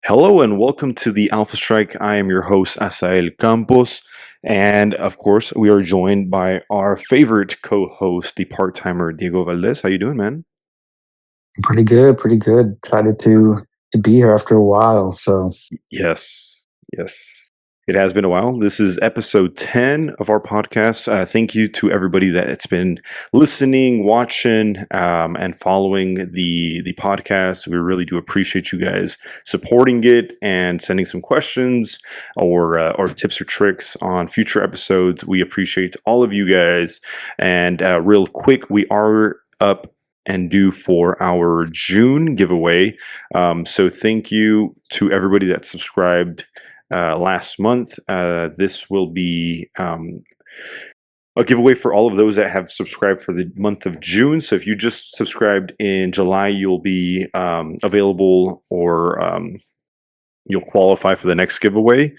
Hello and welcome to the Alpha Strike. I am your host, Asael Campos. And of course, we are joined by our favorite co-host, the part-timer Diego Valdez. How you doing, man? Pretty good, pretty good. Excited to be here after a while. So Yes, yes. It has been a while. This is episode 10 of our podcast. Thank you to everybody that's been listening, watching, and following the podcast. We really do appreciate you guys supporting it and sending some questions or tips or tricks on future episodes. We appreciate all of you guys. And real quick, we are up and due for our June giveaway. So thank you to everybody that subscribed last month. This will be a giveaway for all of those that have subscribed for the month of June. So if you just subscribed in July, you'll be available or you'll qualify for the next giveaway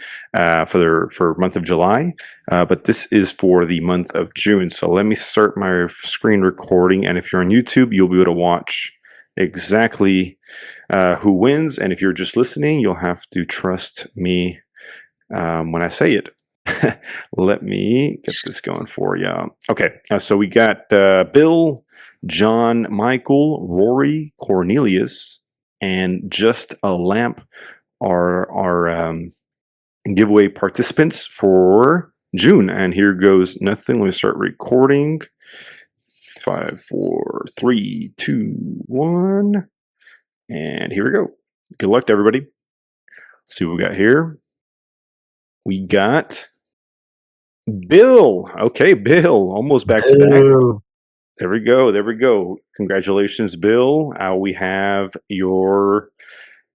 for month of July. But this is for the month of June. So let me start my screen recording. And if you're on YouTube, you'll be able to watch exactly who wins. And if you're just listening, you'll have to trust me when I say it. Let me get this going for you. Okay, so we got Bill, John, Michael, Rory, Cornelius, and Just a Lamp are our giveaway participants for June. And here goes nothing. Let me start recording. 5, 4, 3, 2, 1. And here we go. Good luck to everybody. Let's see what we got here. We got Bill. Okay, Bill. Almost back to back. Ew. There we go. There we go. Congratulations, Bill. We have your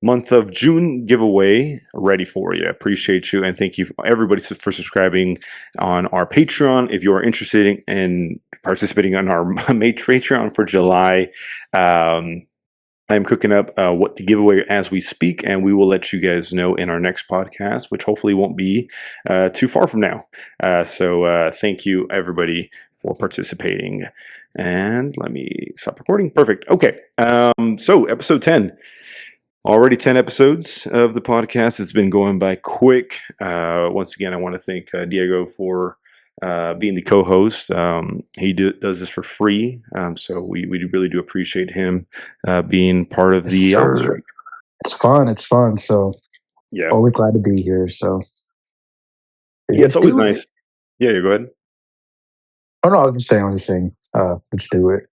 month of June giveaway ready for you. I appreciate you and thank you everybody for subscribing on our Patreon. If you are interested in participating on our Patreon for July, I'm cooking up what to give away as we speak, and we will let you guys know in our next podcast, which hopefully won't be too far from now. So thank you everybody for participating. And let me stop recording. Perfect. Okay. So episode 10. Already 10 episodes of the podcast. It's been going by quick. Once again, I want to thank Diego for being the co-host. He does this for free, so we really do appreciate him being part of the Yes, Alpha sir. Strike. It's fun. It's fun. So Yeah, always glad to be here. So yeah, it's let's always do it. nice. Yeah, go ahead. Oh no, I was just saying. Let's do it.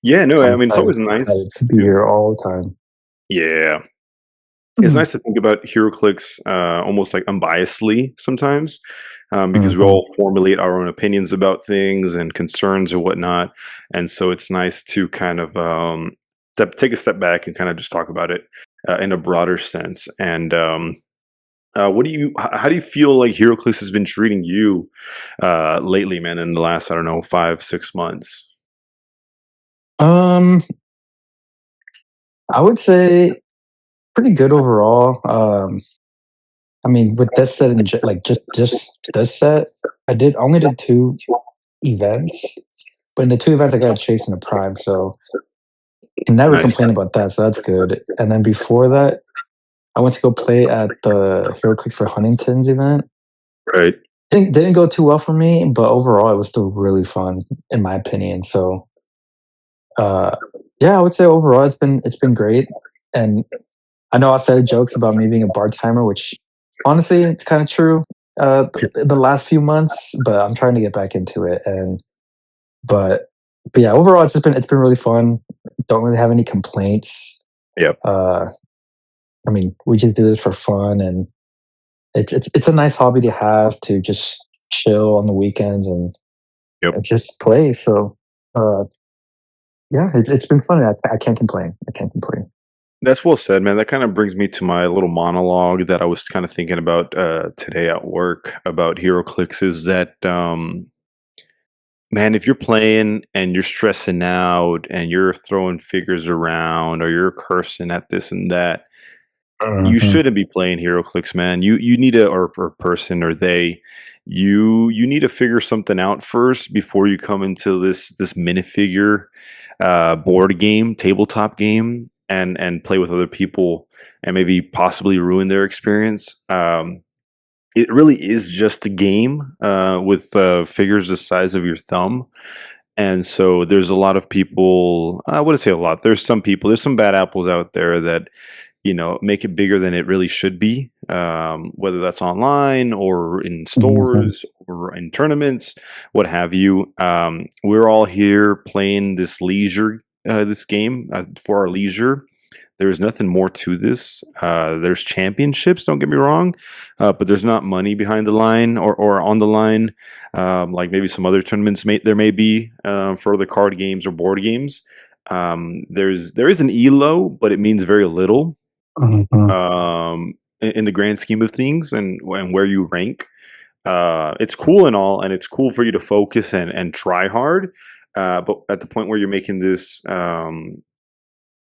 Yeah, no, I I'm mean it's excited, always nice. excited to be here all the time. Yeah, it's nice to think about Heroclix almost like unbiasedly sometimes, because we Mhm. all formulate our own opinions about things and concerns or whatnot, and so it's nice to kind of take a step back and kind of just talk about it in a broader sense. And how do you feel like Heroclix has been treating you lately, man? In the last, I don't know, 5, 6 months. Um, I would say pretty good overall. I mean, with this set and like just this set, I did only did two events, but in the two events I got a chase in a prime, so can never Nice, complain about that. So that's good. And then before that, I went to go play at the Heroclix for Huntington's event. right? Didn't go too well for me, but overall it was still really fun in my opinion. So uh, yeah, I would say overall it's been great. And I know I said jokes about me being a bar timer, which honestly it's kind of true. The last few months, but I'm trying to get back into it. And but but yeah, overall it's been really fun. Don't really have any complaints. Yep. Uh, I mean, we just do this for fun, and it's a nice hobby to have to just chill on the weekends and Yep. just play. So, uh, yeah, it's been fun. I can't complain. I can't complain. That's well said, man. That kind of brings me to my little monologue that I was kind of thinking about today at work about HeroClix is that, man, if you're playing and you're stressing out and you're throwing figures around or you're cursing at this and that, you Mhm. shouldn't be playing HeroClix, man. You need to, or person or they, you need to figure something out first before you come into this minifigure board game, tabletop game. and play with other people and maybe possibly ruin their experience. It really is just a game with figures the size of your thumb. And so there's a lot of people, I wouldn't say a lot. There's some people, there's some bad apples out there that, make it bigger than it really should be, whether that's online or in Mhm. stores or in tournaments, what have you. We're all here playing this game for our leisure. There's nothing more to this. There's championships, don't get me wrong, but there's not money behind the line or on the line, like maybe some other tournaments there may be for other card games or board games. There is an elo, but it means very little Mhm. in the grand scheme of things and where you rank. It's cool and all, and it's cool for you to focus and try hard. But at the point where you're making this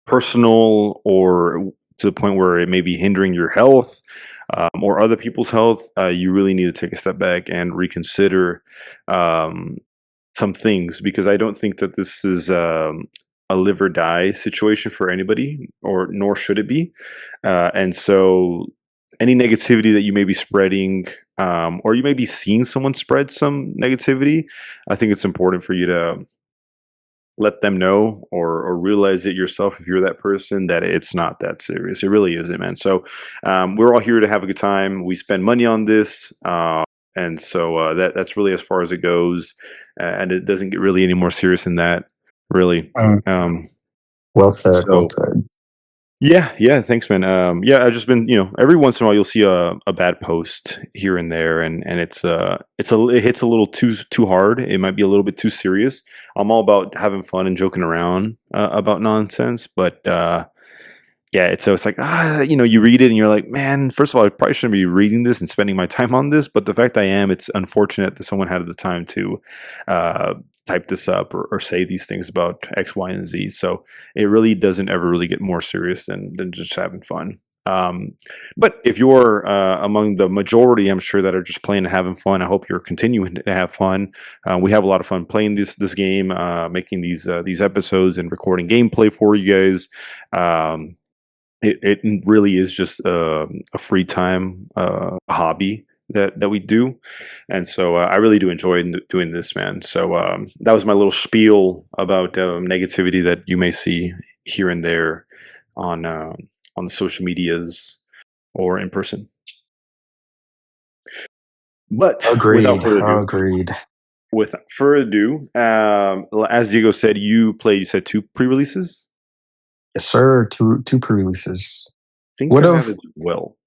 personal or to the point where it may be hindering your health or other people's health, you really need to take a step back and reconsider um, some things, because I don't think that this is a live or die situation for anybody, or nor should it be. And so, any negativity that you may be spreading, or you may be seeing someone spread some negativity, I think it's important for you to let them know or realize it yourself if you're that person, that it's not that serious. It really isn't, man. So we're all here to have a good time. We spend money on this. And so that's really as far as it goes. And it doesn't get really any more serious than that, really. Mm. Um, Well said. Well so said. yeah, yeah, thanks, man. Yeah, I've just been, every once in a while you'll see a bad post here and there, and it hits a little too hard. It might be a little bit too serious. I'm all about having fun and joking around about nonsense, but yeah, it's like you read it and you're like, man, first of all, I probably shouldn't be reading this and spending my time on this, but the fact I am, it's unfortunate that someone had the time to uh, type this up or say these things about X, Y, and Z. So it really doesn't ever really get more serious than just having fun. But if you're among the majority, I'm sure that are just playing and having fun. I hope you're continuing to have fun. We have a lot of fun playing this game, making these episodes and recording gameplay for you guys. It really is just a free time hobby that we do, and so I really do enjoy doing this, man. So that was my little spiel about negativity that you may see here and there on the social medias or in person. But Agreed. Agreed. without further ado, as Diego said, you said two pre-releases. Yes, sir. Two pre-releases. I think Would I have have as well.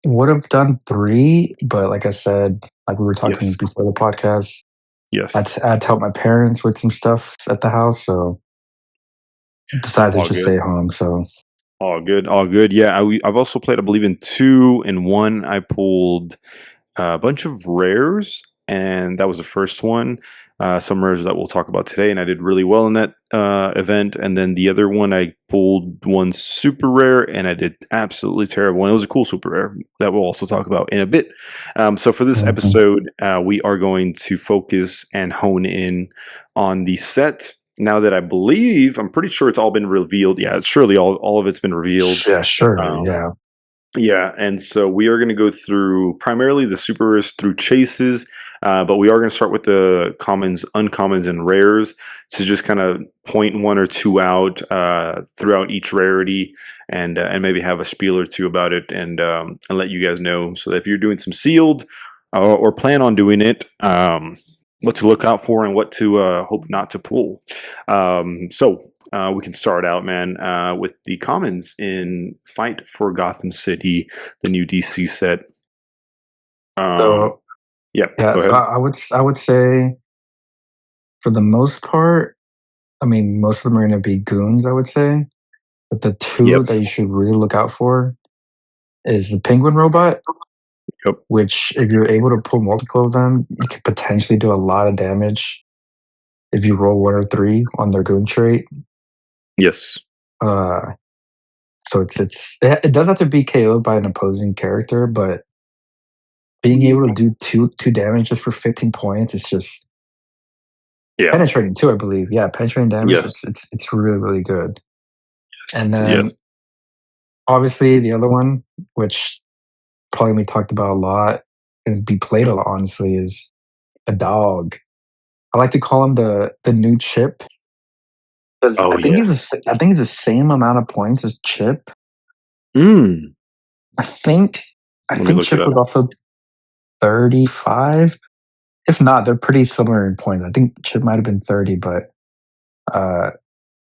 would have done three, but like I said, like we were talking Yes, before the podcast, yes, I had to help my parents with some stuff at the house, so decided to all just good. stay home. So All good, all good. Yeah, I've also played, I believe, in two. In one, I pulled a bunch of rares, and that was the first one. Some rares that we'll talk about today, and I did really well in that event. And then the other one, I pulled one super rare, and I did absolutely terrible. And it was a cool super rare that we'll also talk about in a bit. So for this mhm. episode, we are going to focus and hone in on the set. Now that I'm pretty sure it's all been revealed. Yeah, it's surely all of it's been revealed. Yeah, surely, Um, yeah. yeah, and so we are going to go through primarily the supers through chases, but we are going to start with the commons, uncommons, and rares to just kind of point one or two out throughout each rarity, and maybe have a spiel or two about it, and let you guys know. So that if you're doing some sealed or plan on doing it, what to look out for and what to hope not to pull. So we can start out, man, with the commons in Fight for Gotham City, the new DC set. Um, So yeah, yeah, go so ahead. I would say for the most part, I mean, most of them are gonna be goons, I would say. But the two that Yes. you should really look out for is the penguin robot, Yep. which if you're able to pull multiple of them, you could potentially do a lot of damage if you roll one or three on their goon trait. Yes. Uh, so it doesn't have to be KO'd by an opposing character, but being able to do two damage just for 15 points, it's just Yeah. penetrating too, I believe. Yeah, penetrating damage, Yes. it's really, really good. And then Yes. obviously the other one, which probably we talked about a lot and be played a lot, honestly, is a dog. I like to call him the new Chip because Oh, yes. I think he's the same amount of points as Chip. Mm. I think I Let me think look it Chip up. was also 35. If not, they're pretty similar in points. I think Chip might have been 30, but uh,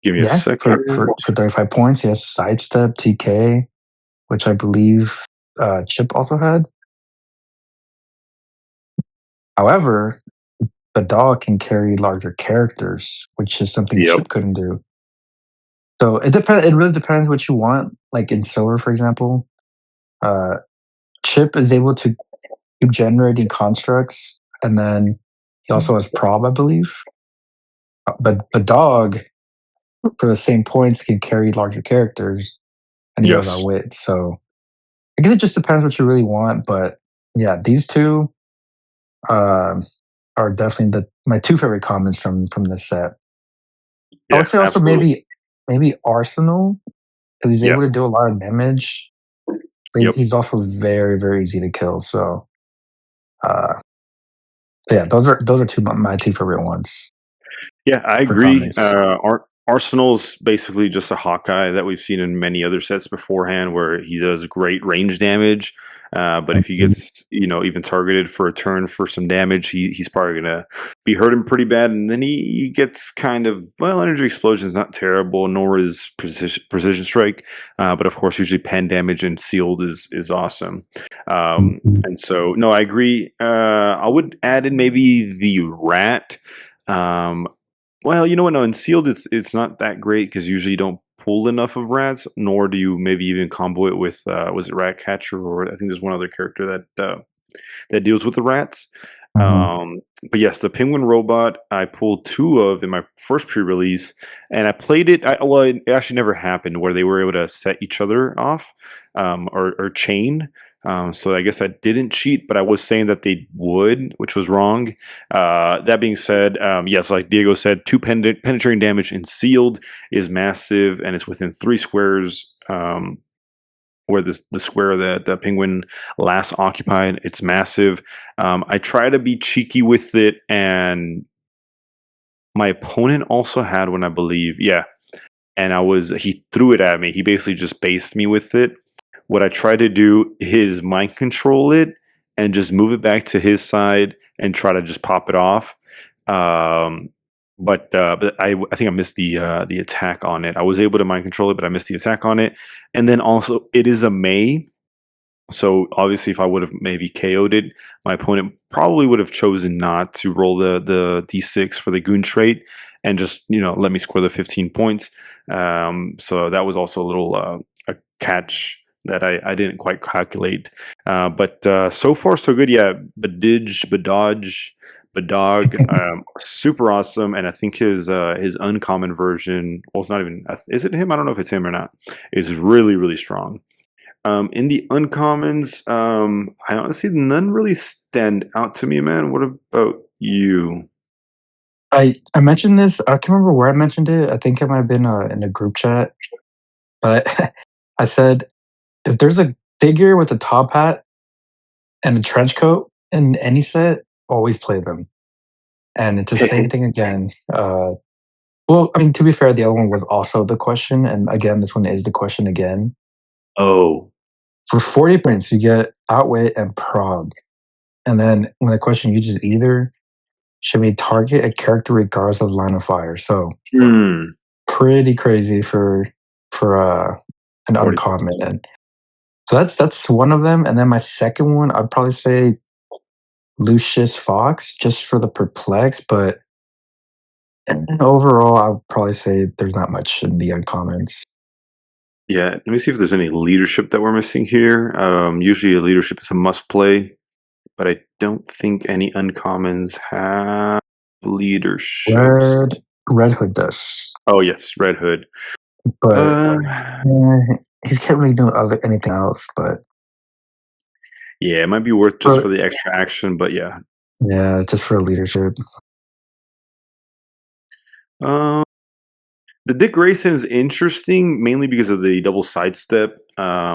Give me a yeah, second. for 35 points, he has sidestep, TK, which I believe Chip also had. However, the dog can carry larger characters, which is something Yep. Chip couldn't do. So it depends. It really depends what you want. Like in silver, for example, uh, Chip is able to keep generating constructs, and then he also has prob, I believe. But dog for the same points can carry larger characters, and he does Yes. outwit. So I guess it just depends what you really want. But yeah, these two um, are definitely my two favorite comments from this set. I Yeah, would say also absolutely. maybe Arsenal because he's Yeah. able to do a lot of damage. But Yep. he's also very easy to kill. Uh, so yeah, those are my two favorite ones Yeah, I for agree. comments. Arsenal's basically just a Hawkeye that we've seen in many other sets beforehand, where he does great range damage. But if he gets, even targeted for a turn for some damage, he's probably gonna be hurting pretty bad. And then he gets kind of, well, energy explosion is not terrible, nor is precision strike. But of course, usually pen damage and sealed is awesome. And so, no, I agree. I would add in maybe the rat. Um, well, you know what? No, in sealed, it's not that great because usually you don't pull enough of rats, nor do you maybe even combo it with was it rat catcher, or I think there's one other character that deals with the rats. Mhm. Um, but yes, the penguin robot I pulled two of in my first pre-release, and I played it. Well, it actually never happened where they were able to set each other off or chain. So I guess I didn't cheat, but I was saying that they would, which was wrong. That being said, yes, like Diego said, penetrating damage in sealed is massive, and it's within 3 squares. Where the square that the penguin last occupied, it's massive. I try to be cheeky with it, and my opponent also had one, I believe. Yeah, and he threw it at me. He basically just based me with it. What I tried to do is mind control it and just move it back to his side and try to just pop it off. Um, but I think I missed the attack on it. I was able to mind control it, but I missed the attack on it. And then also it is a May. So obviously, if I would have maybe KO'd it, my opponent probably would have chosen not to roll the d6 for the goon trait and just let me score the 15 points. So that was also a little a catch that I didn't quite calculate. But so far so good. Yeah, Badog, super awesome, and I think his uncommon version. Well, it's not even. Is it him? I don't know if it's him or not. Is really strong. In the uncommons, I honestly none really stand out to me, man. What about you? I mentioned this. I can't remember where I mentioned it. I think it might have been in a group chat, but I said if there's a figure with a top hat and a trench coat in any set, always play them. And it's the same thing again. Well, I mean, to be fair, the other one was also the question, and again, this one is the question again. Oh, For 40 points, you get outwit and prob, and then when the question uses either, should we target a character regardless of line of fire? So mm, pretty crazy for an 40. uncommon. And so that's one of them. And then my second one, I'd probably say Lucius Fox, just for the perplex. But overall, I would probably say there's not much in the uncommons. Yeah, let me see if there's any leadership that we're missing here. Usually, a leadership is a must play, but I don't think any uncommons have leaderships. Red Hood does, Oh yes, Red Hood. but Uh, he can't really do anything else. But yeah, it might be worth just for for, the extra action, but yeah. yeah, just for leadership. Um, The Dick Grayson is interesting mainly because of the double sidestep,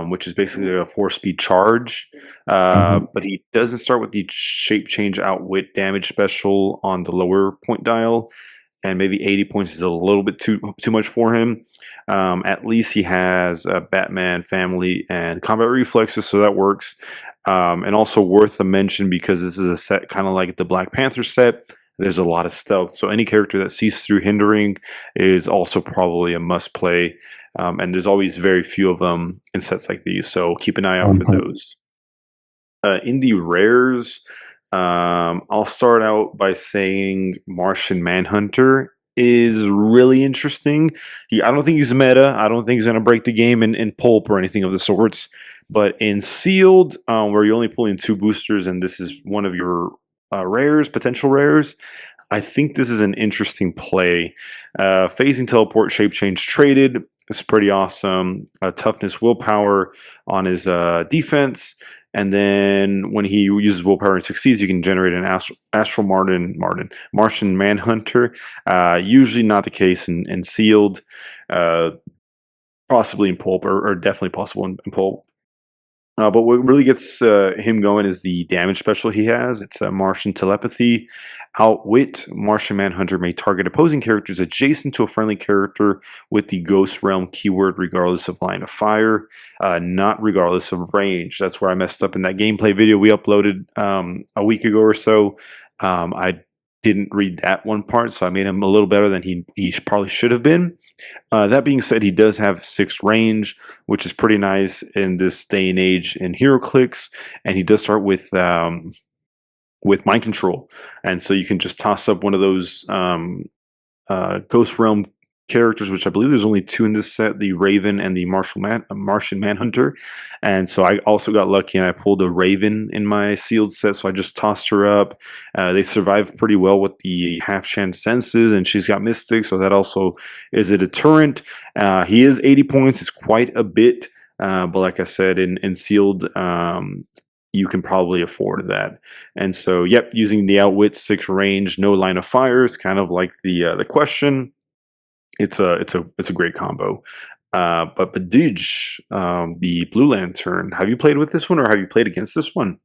which is basically a 4-speed charge. Mhm. But he doesn't start with the shape change outwit damage special on the lower point dial, and maybe 80 points is a little bit too much for him. At least he has a Batman family and combat reflexes, so that works. And also worth a mention because this is a set kind of like the Black Panther set. There's a lot of stealth, so any character that sees through hindering is also probably a must play. And there's always very few of them in sets like these, so keep an eye out for Mhm. those. In the rares, I'll start out by saying Martian Manhunter is really interesting. I don't think he's meta. I don't think he's going to break the game in pulp or anything of the sorts. But in sealed, where you're only pulling 2 boosters, and this is one of your rares, potential rares, I think this is an interesting play. Phasing teleport, shape change traded is pretty awesome. Toughness, willpower on his defense. And then when he uses willpower and succeeds, you can generate an astral Martian Manhunter. Usually not the case in sealed, uh, possibly in pulp, or definitely possible in pulp. But what really gets him going is the damage special he has. It's a Martian Telepathy. Outwit, Martian Manhunter may target opposing characters adjacent to a friendly character with the Ghost Realm keyword, regardless of line of fire, not regardless of range. That's where I messed up in that gameplay video we uploaded a week ago or so. I didn't read that one part, so I made him a little better than he probably should have been. That being said, he does have 6 range, which is pretty nice in this day and age in Heroclix, and he does start with mind control, and so you can just toss up one of those Ghost Realm characters, which I believe there's only 2 in this set: the Raven and the Martian Manhunter. And so I also got lucky and I pulled a Raven in my sealed set, so I just tossed her up. They survived pretty well with the half chance senses, and she's got Mystic, so that also is a deterrent. He is 80 points; it's quite a bit. But like I said, in sealed, you can probably afford that. And so, yep, using the outwit 6 range, no line of fire is kind of like the question. It's a great combo. But Badij, the Blue Lantern, have you played with this one or have you played against this one?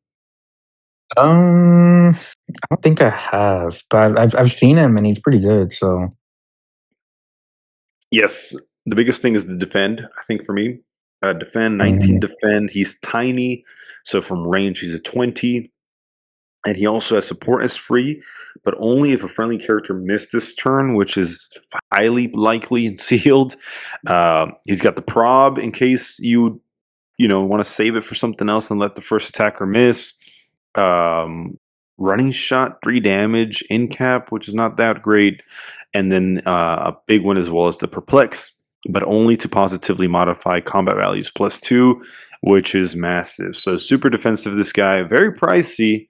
I don't think I have, but I've seen him and he's pretty good. So Yes, the biggest thing is the defend. I think for me, defend 19 mhm. defend. He's tiny, so from range he's a 20. And he also has support as free, but only if a friendly character missed this turn, which is highly likely and sealed. He's got the prob in case you want to save it for something else and let the first attacker miss. Um, Running shot, 3 damage, in cap, which is not that great, and then a big one as well as the perplex, but only to positively modify combat values +2, which is massive. So super defensive. This guy, very pricey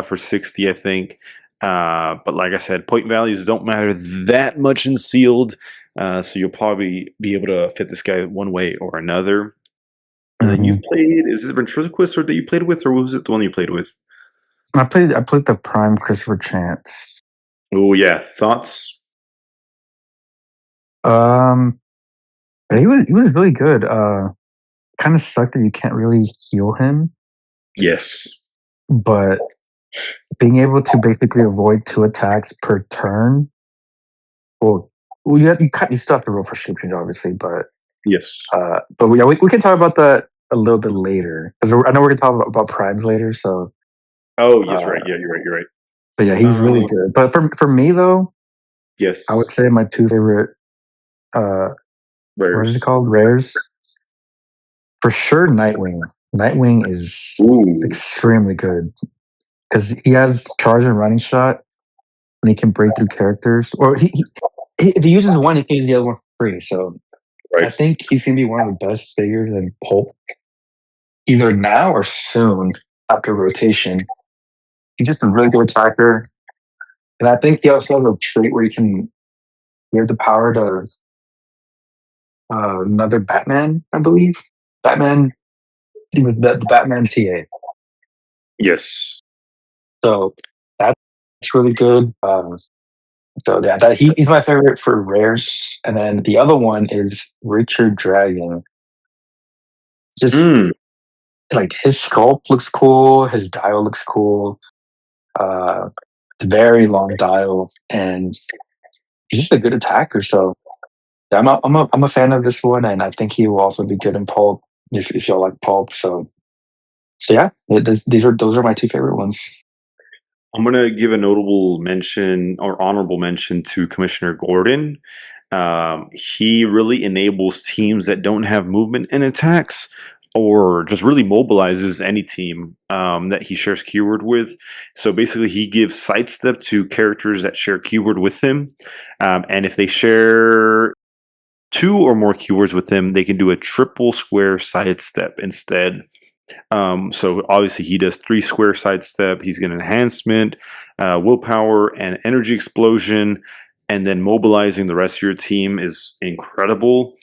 for 60, I think. But like I said, point values don't matter that much in sealed, so you'll probably be able to fit this guy one way or another. And then Mhm. you've played, is it Ventriloquist or that you played with, or was it the one you played with? I played the Prime Christopher Chance. Oh yeah, thoughts? Um, but he was really good. Kind of sucked that you can't really heal him, Yes. but being able to basically avoid 2 attacks per turn. Well, you still have to roll for shape change, obviously, Yes. we can talk about that a little bit later because I know we're gonna talk about primes later. So, Oh yes, uh, right. Yeah, you're right. You're right. but yeah, he's really good. But for me though, I would Yes. say my 2 favorite, uh, what is it Rares. called? Rares. For sure, Nightwing. Nightwing is Ooh. extremely good because he has charge and running shot, and he can break through characters. Or if he uses one, he can use the other one for free. So I Right. think he's gonna be one of the best figures in Pulp, either now or soon after rotation. He's just a really good attacker, and I think he also has a trait where you have the power to another Batman, I believe. Batman, the Batman TA. Yes. So that's really good. So yeah, he's my favorite for rares. And then the other one is Richard Dragon. Just Mm. like his sculpt looks cool, his dial looks cool. Uh, it's very long dial, and he's just a good attacker. So yeah, I'm a fan of this one, and I think he will also be good in pulp if y'all like pulp. So yeah, those are my two favorite ones. I'm going to give a notable mention or honorable mention to Commissioner Gordon. He really enables teams that don't have movement in attacks or just really mobilizes any team that he shares keyword with. So basically, he gives sidestep to characters that share keyword with him. And if they share two or more keywords with him, they can do a triple square sidestep instead. So obviously he does 3 square sidestep. He's got enhancement, willpower, and energy explosion, and then mobilizing the rest of your team is incredible.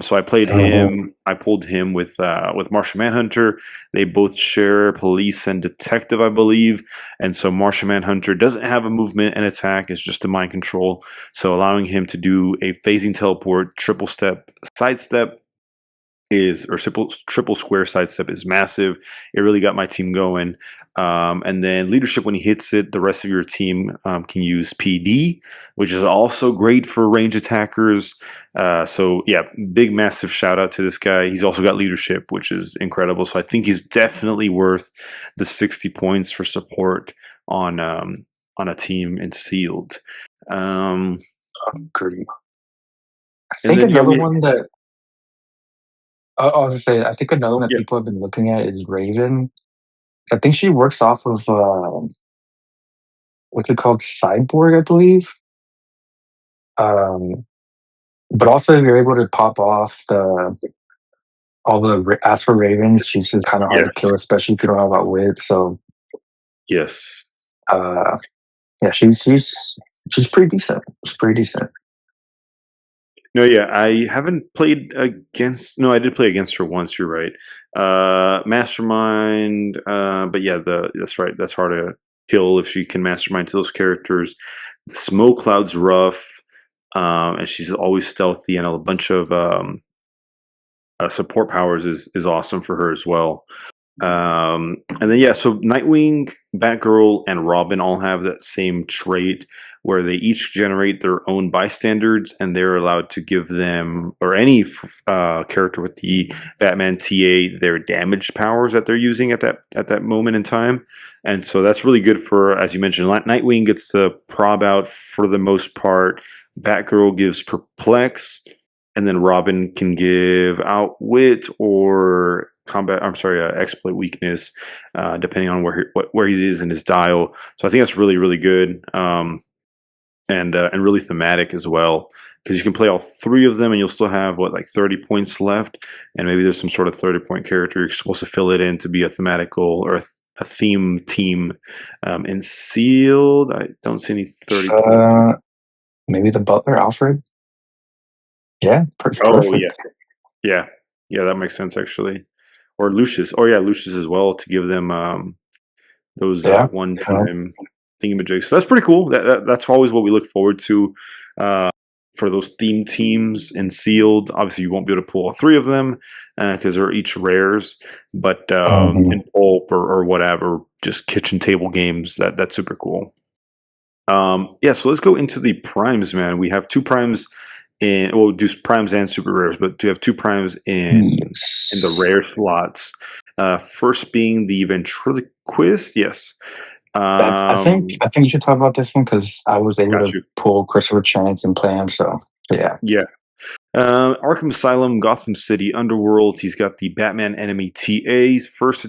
So I played Mhm. him. I pulled him with Martian Manhunter. They both share police and detective, I believe, and so Martian Manhunter doesn't have a movement and attack. It's just a mind control. So allowing him to do a phasing teleport, triple step, sidestep, is or triple square sidestep is massive. It really got my team going. And then leadership, when he hits it, the rest of your team can use PD, which is also great for range attackers. So yeah, big massive shout out to this guy. He's also got leadership, which is incredible. So I think he's definitely worth the 60 points for support on a team in sealed. Um, Agree. I and think then yeah, another we one that I was gonna say, I think another one that yeah people have been looking at is Raven. I think she works off of what's it called, Cyborg, I believe. Um, but also, if you're able to pop off the all the as for Ravens, she's just kind of hard to yes kill, especially if you don't know about wit. So yes. uh, yeah, she's pretty decent. She's pretty decent. No, yeah, I haven't played against. No, I did play against her once. You're right. Mastermind, but yeah, that's right. That's hard to kill if she can mastermind to those characters. The smoke cloud's rough, and she's always stealthy, and a bunch of support powers is awesome for her as well. And then yeah, so Nightwing, Batgirl, and Robin all have that same trait where they each generate their own bystanders, and they're allowed to give them or any character with the Batman TA their damage powers that they're using at that moment in time. And so that's really good for, as you mentioned, Nightwing gets the prob out for the most part. Batgirl gives perplex, and then Robin can give outwit or combat. I'm sorry, exploit weakness, depending on where he is in his dial. So I think that's really really good, and really thematic as well, because you can play all 3 of them and you'll still have what, like 30 points left, and maybe there's some sort of 30-point character you're supposed to fill it in to be a thematical or a theme team. In sealed, I don't see any 30 points. Uh, Maybe the butler, Alfred. Yeah, Oh yeah, perfect. yeah, yeah. That makes sense actually. Or Lucius. Oh yeah, Lucius as well to give them those Yeah. one Yeah. time thingamajigs. So that's pretty cool. That's always what we look forward to uh, for those theme teams in sealed. Obviously, you won't be able to pull all 3 of them because they're each rares. But Mhm. in pulp or whatever, just kitchen table games. That's super cool. Yeah, so let's go into the primes, man. We have 2 primes in, well, do primes and super rares, but do have 2 primes in the Yes. rare slots. First being the ventriloquist, yes. That Um, I think you should talk about this one because I was able got to you. pull Christopher Chance and play him. So yeah. Yeah. Arkham Asylum, Gotham City, Underworld. He's got the Batman enemy TA's first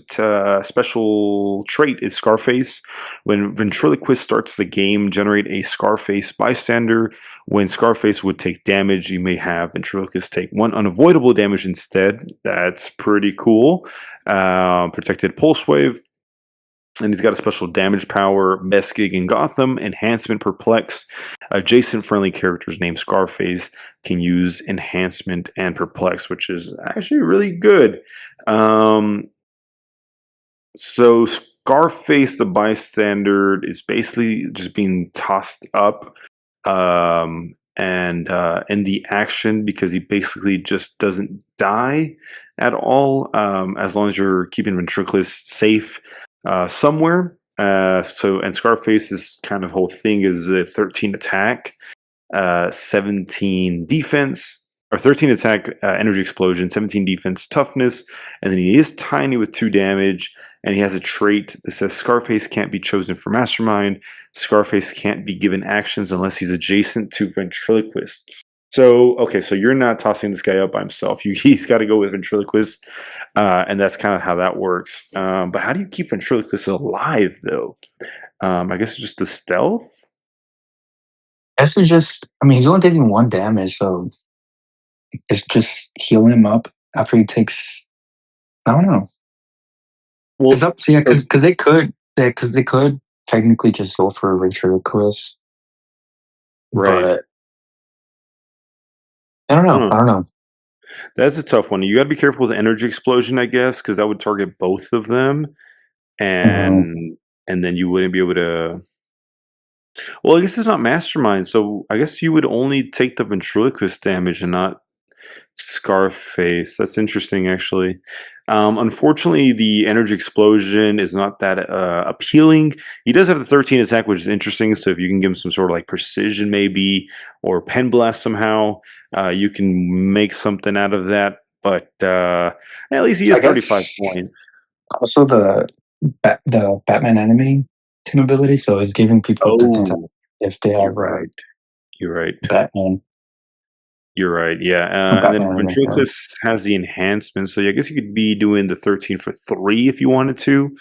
special trait is Scarface. When Ventriloquist starts the game, generate a Scarface bystander. When Scarface would take damage, you may have Ventriloquist take 1 unavoidable damage instead. That's pretty cool. Protected Pulse Wave. And he's got a special damage power, best gig in Gotham, enhancement perplex. Adjacent friendly characters named Scarface can use enhancement and perplex, which is actually really good. Um, so Scarface the bystander is basically just being tossed up and in the action, because he basically just doesn't die at all, as long as you're keeping Ventriculus safe somewhere. And Scarface's kind of whole thing is a 13 attack, 17 defense, or 13 attack, energy explosion, 17 defense, toughness, and then he is tiny with 2 damage, and he has a trait that says Scarface can't be chosen for Mastermind. Scarface can't be given actions unless he's adjacent to Ventriloquist. So, okay, so you're not tossing this guy up by himself. He's got to go with Ventriloquist, and that's kind of how that works. But how do you keep Ventriloquist alive, though? I guess it's just the stealth? Guess we just, I mean, he's only taking 1 damage, so it's just healing him up after he takes. I don't know. It's Well, up to, yeah, because they could technically just go for a ventriloquist, right. but I don't know. Huh. I don't know. That's a tough one. You got to be careful with energy explosion, I guess, because that would target both of them, Mhm. and then you wouldn't be able to. Well, I guess it's not mastermind, so I guess you would only take the ventriloquist damage and not Scarface. That's interesting, actually. Unfortunately, the energy explosion is not that appealing. He does have the 13 attack, which is interesting. So if you can give him some sort of like precision, maybe, or pen blast somehow, you can make something out of that. But at least he I is 35 guess points. also the Batman enemy team ability, so it's giving people protect Oh, if they you're have right. You're right. Batman You're right, yeah, or and then Batman enemy. Yeah. Ventriloquist has the enhancement, so I guess you could be doing the 13 for 3 if you wanted to.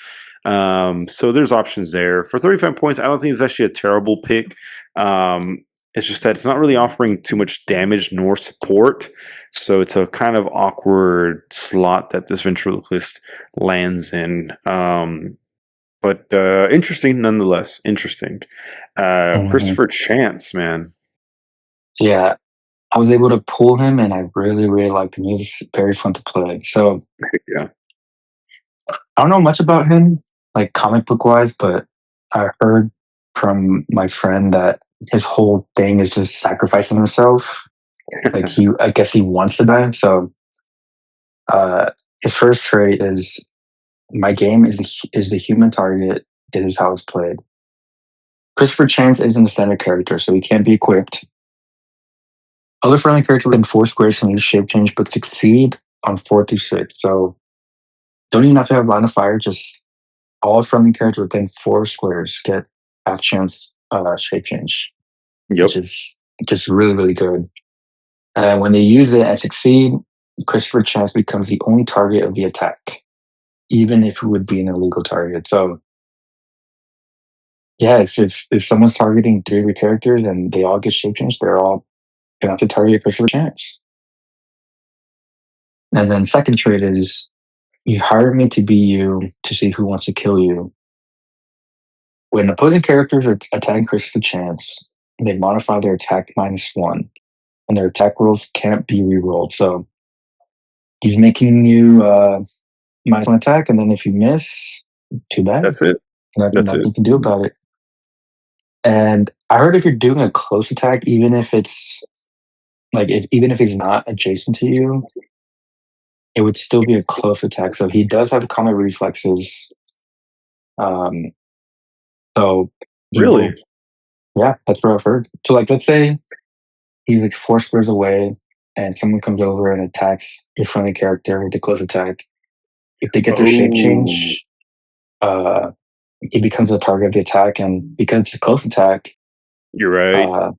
So there's options there. For 35 points, I don't think it's actually a terrible pick. It's just that it's not really offering too much damage nor support, so it's a kind of awkward slot that this Ventriloquist lands in. But interesting nonetheless. Interesting. Mhm. Christopher Chance, man. Yeah, I was able to pull him, and I really, really liked him. He was very fun to play. So Yeah. I don't know much about him, like comic book wise, but I heard from my friend that his whole thing is just sacrificing himself. Like I guess he wants to die. So uh, his first trait is my game is the human target. It is how it's played. Christopher Chance isn't a standard character, so he can't be equipped. Other friendly characters within 4 squares can use shape change, but succeed on 4 through 6. So don't even have to have line of fire. Just all friendly characters within 4 squares get half chance shape change, which Yep. is just really, really good. When they use it and succeed, Christopher Chance becomes the only target of the attack, even if it would be an illegal target. So, yeah, if someone's targeting 3 of your characters and they all get shape change, they're all gonna have to target Christopher Chance. And then second trait is you hire me to be you to see who wants to kill you. When opposing characters are attacking Christopher Chance, they modify their attack -1, and their attack rolls can't be rerolled. So he's making you -1 attack, and then if you miss, too bad. That's it. Nothing, That's nothing it. you can do about it. And I heard if you're doing a close attack, even if it's like if even if he's not adjacent to you, it would still be a close attack. So he does have common reflexes. Um, so he Really? will. Yeah, that's what I've heard. So like, let's say he's like 4 squares away, and someone comes over and attacks your friendly character with a close attack. If they get their shape Oh, change, uh, he becomes the target of the attack, and because it's a close attack, you're right. uh,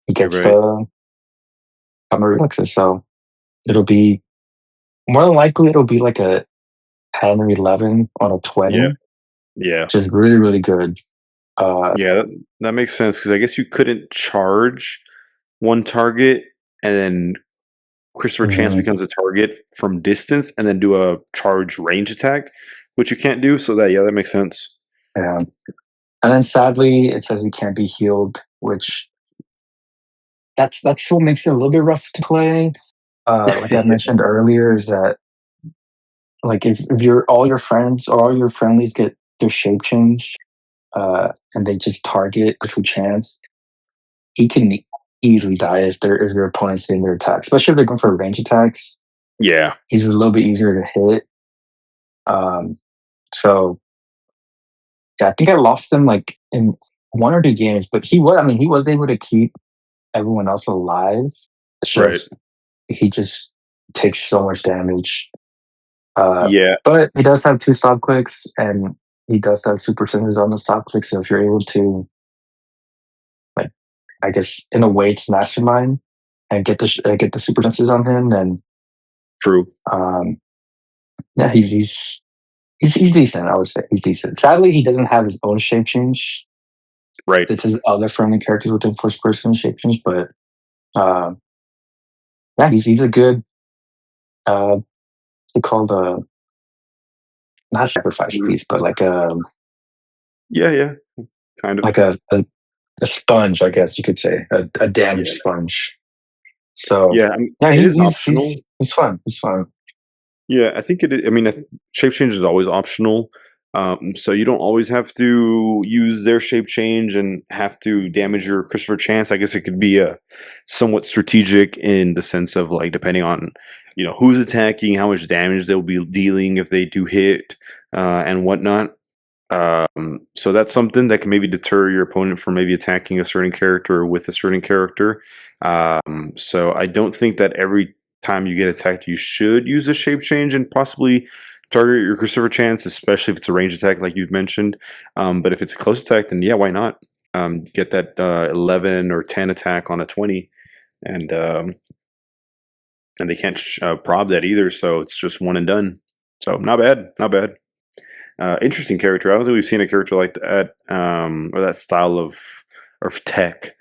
he You're gets right. the common reflexes. So it'll be more than likely it'll be like a 10 or 11 on a Yeah. 20, Yeah. which is really, really good. Uh, Yeah. That makes sense because I guess you couldn't charge one target and then Christopher Chance mhm, becomes a target from distance and then do a charge range attack, which you can't do. So that makes sense. yeah. And then sadly, it says he can't be healed, which that's what makes it a little bit rough to play. Like I mentioned earlier, is that like if your all your friends or all your friendlies get their shape change, and they just target through chance, he can easily die if their opponent's in their attack, especially if they're going for range attacks. Yeah. He's a little bit easier to hit. Um, so yeah, I think I lost him like in 1 or 2 games, but he was able to keep everyone else alive. It's Right. just he just takes so much damage. Uh, Yeah. but he does have 2 stop clicks, and he does have super senses on the stop clicks. So if you're able to, like, I guess in a way, to mastermind and get the super senses on him, then True. um, yeah, he's decent. I would say he's decent. Sadly, he doesn't have his own shape change. Right. It's his other friendly characters within first person shape change, but um, yeah, he's a good what's it called, not sacrifice piece, but Yeah. Yeah. Kind of. like a sponge, I guess you could say, a damage Yeah. sponge. So Yeah. I mean, yeah, it is optional. he's fun. He's fun. Yeah, I think it. I mean, shape change is always optional, so you don't always have to use their shape change and have to damage your Christopher Chance. I guess it could be a somewhat strategic in the sense of like depending on who's attacking, how much damage they'll be dealing if they do hit, and whatnot. So that's something that can maybe deter your opponent from maybe attacking a certain character or with a certain character. So I don't think that every time you get attacked, you should use a shape change and possibly target your Christopher Chance, especially if it's a range attack like you've mentioned. But if it's a close attack, then yeah, why not? Get that 11 or 10 attack on a 20, and they can't prob that either. So it's just one and done. So not bad, not bad. Interesting character. I don't think we've seen a character like that, or that style of tech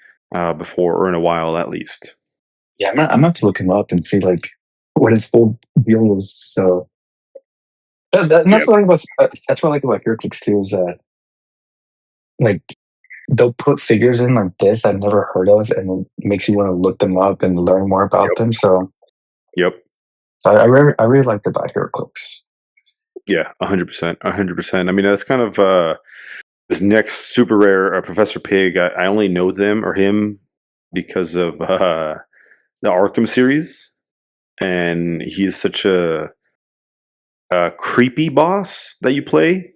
before, or in a while at least. Yeah, I'm not to look him up and see like what his full deal was. So and Yeah, that's what I like about Heroclix too is that like they'll put figures in like this I've never heard of, and it makes you want to look them up and learn more about yep, them. So, yep, I really liked about Heroclix. yeah, 100%, 100%. I mean, that's kind of this next super rare Professor Pig. I only know them or him because of the Arkham series, and he's such a creepy boss that you play.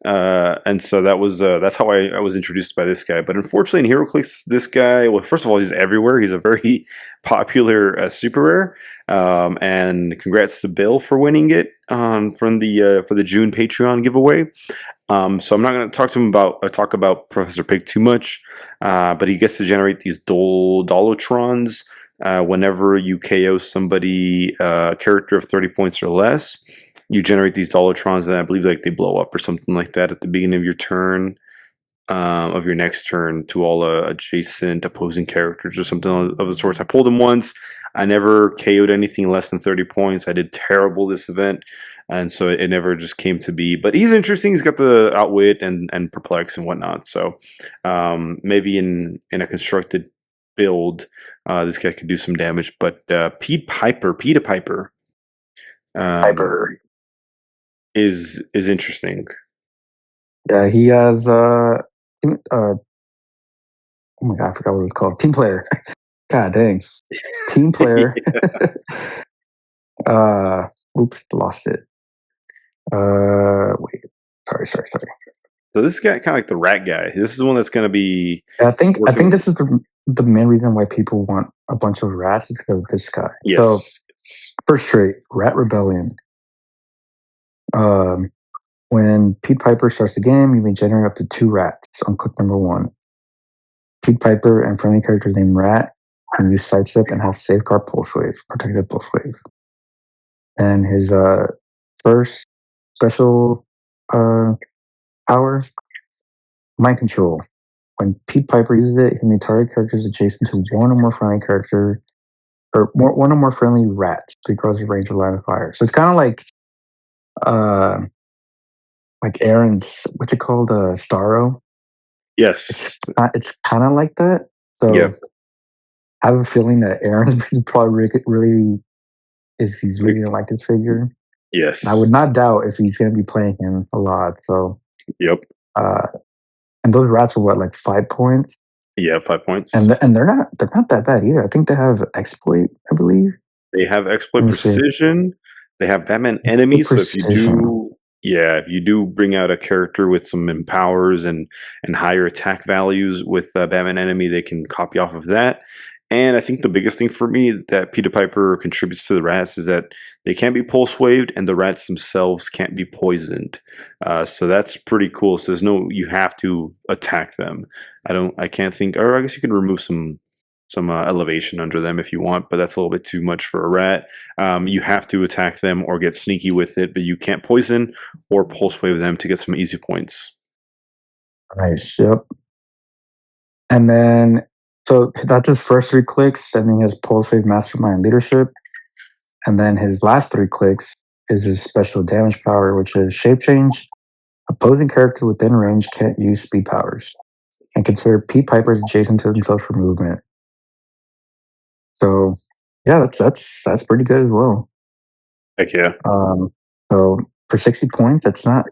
And so that's how I was introduced by this guy. But unfortunately, in HeroClix, this guy, well, first of all, he's everywhere. He's a very popular super rare. And congrats to Bill for winning it from the for the June Patreon giveaway. So I'm not going to talk to him about talk about Professor Pig too much, but he gets to generate these Dolotrons whenever you KO somebody character of 30 points or less. You generate these Dolotrons, and I believe like they blow up or something like that at the beginning of your turn, of your next turn to all adjacent opposing characters or something of the sorts. I pulled him once. I never KO'd anything less than 30 points. I did terrible this event, and so it never just came to be. But he's interesting. He's got the outwit and perplex and whatnot. So maybe in a constructed build, this guy could do some damage. But Peter Piper, um, Hyper. is interesting. Yeah, he has oh my god, I forgot what it was called. Team player. God dang. Team player. uh oops, lost it. Wait. Sorry. So this guy kind of like the rat guy. This is the one that's going to be I think working. this is the main reason why people want a bunch of rats is because of this guy. So Yes. first trait, Rat Rebellion. Um, when Pete Piper starts the game, you may generate up to 2 rats on click number 1. Pete Piper and friendly characters named Rat can use sidestep and have safeguard pulse wave, protected pulse wave. And his first special power, mind control. When Pete Piper uses it, he may target characters adjacent to one or more friendly character one or more friendly rats because of range of line of fire. So it's kind of uh like Aaron's what's it called? Starro. Yes. It's kind of like that. Yeah. So I have a feeling that Aaron's probably really he's really gonna like this figure. And I would Yes. not doubt if he's gonna be playing him a lot. So Yep. uh and those rats are what, like 5 points? Yeah, 5 and points. they're not that bad either. I think they have exploit, I believe. They have Let exploit me see. precision. They have Batman Exploit enemies. So if you precision. do, yeah, if you do bring out a character with some empowers and higher attack values with Batman enemy, they can copy off of that. And I think the biggest thing for me that Peter Piper contributes to the rats is that they can't be pulse waved, and the rats themselves can't be poisoned. So that's pretty cool. So there's no you have to attack them. I can't think, or I guess you can remove some elevation under them if you want, but that's a little bit too much for a rat. You have to attack them or get sneaky with it, but you can't poison or pulse wave them to get some easy points. Nice. Yep. And then, so that's his first three clicks, and then he has Pulse Wave, Mastermind, Leadership. And then his last three clicks is his special damage power, which is Shape Change. Opposing character within range can't use speed powers. And consider Pete Piper's adjacent to himself for movement. So, yeah, that's pretty good as well. Heck yeah. So for 60 points, that's not.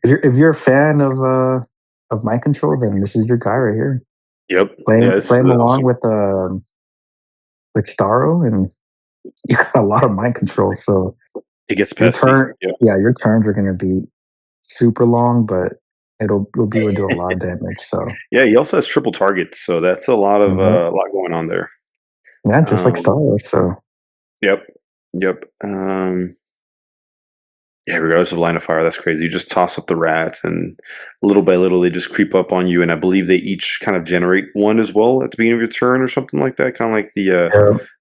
If you're a fan of mind control, then this is your guy right here. Yep. Play Yeah, him, this play is him along awesome. with Starro, and you got a lot of mind control. So It gets your pesty. turn, Yeah. yeah, your turns are going to be super long, but you'll be able to do a lot of damage. So Yeah, he also has triple targets, so that's mhm. a lot going on there. Yeah, just like Um, Starro. So yep. Yep. Yeah, regardless of line of fire, that's crazy. You just toss up the rats, and little by little, they just creep up on you. And I believe they each kind of generate one as well at the beginning of your turn, or something like that. Kind of like yeah,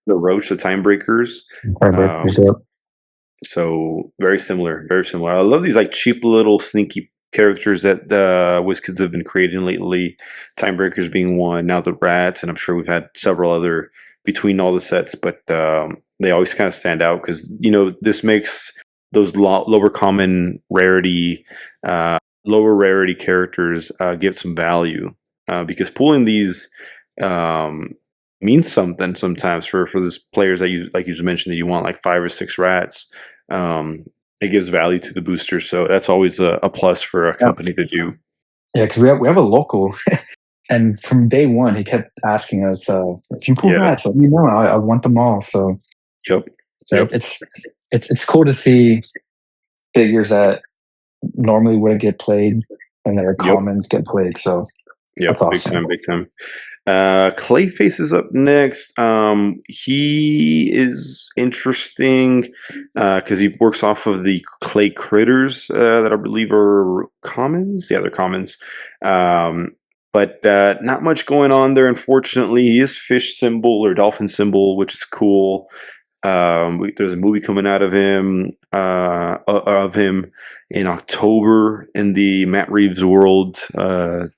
the roach, the time breakers. breakers. Um, Yep. so very similar, very similar. I love these like cheap little sneaky characters that WizKids have been creating lately. Time breakers being one, now the rats, and I'm sure we've had several other between all the sets, but they always kind of stand out because this makes those lower common rarity, lower rarity characters get some value because pulling these um, means something sometimes for these players that you like you just mentioned that you want like 5 or 6 rats. Um, it gives value to the boosters, so that's always a plus for a Yep. company to do. Yeah, because we have a local, and from day one, he kept asking us, "If you pull Yeah. rats, let me know. I want them all." So Yep. so Yep. it's cool to see figures that normally wouldn't get played and their Yep. commons get played. So Yep. that's Big awesome. time. Big time. Clayface is up next. He is interesting because he works off of the clay critters that I believe are commons. Yeah, they're commons. But not much going on there, unfortunately. He is fish symbol or dolphin symbol, which is cool. There's a movie coming out of him in October in the Matt Reeves world,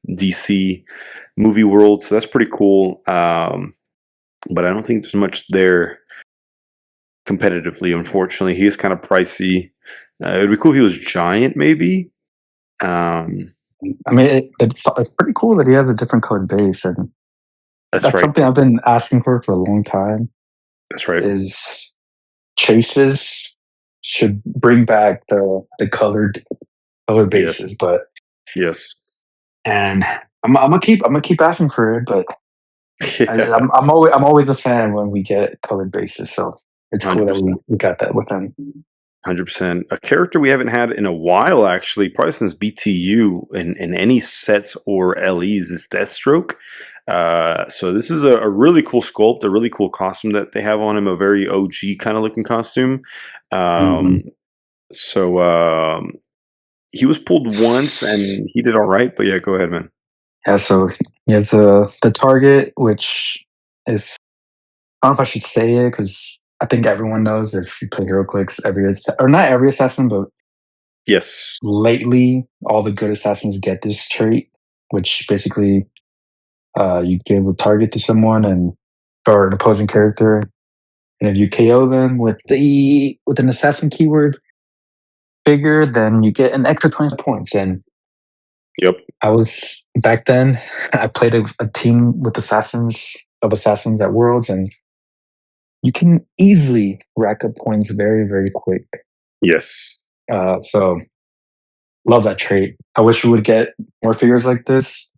DC movie world. So that's pretty cool. But I don't think there's much there competitively. Unfortunately, he is kind of pricey. It'd be cool if he was giant, maybe. Um, I mean, it's pretty cool that he has a different colored base, and that's that's right. something I've been asking for a long time. That's right. Is chases should bring back the colored Yes. bases, but Yes. and I'm gonna keep asking for it, but Yeah. I'm always a fan when we get colored bases, so it's cool that 100%. we got that with them. 100%. A character we haven't had in a while, actually, probably since BTU in any sets or LEs, is Deathstroke. So this is a really cool sculpt, a really cool costume that they have on him, a very OG kind of looking costume. Mhm. Um, so he was pulled once and he did all right, but yeah, go ahead, man. Yeah, so he has the target, which if I don't know if I should say it because I think everyone knows if you play HeroClix, or not every assassin, but Yes. lately all the good assassins get this trait, which basically you give a target to someone and or an opposing character, and if you KO them with an assassin keyword figure, then you get an extra 20 points. And Yep. I was back then, I played a team with assassins at Worlds, and you can easily rack up points very, very quick. Yes. So love that trait. I wish we would get more figures like this.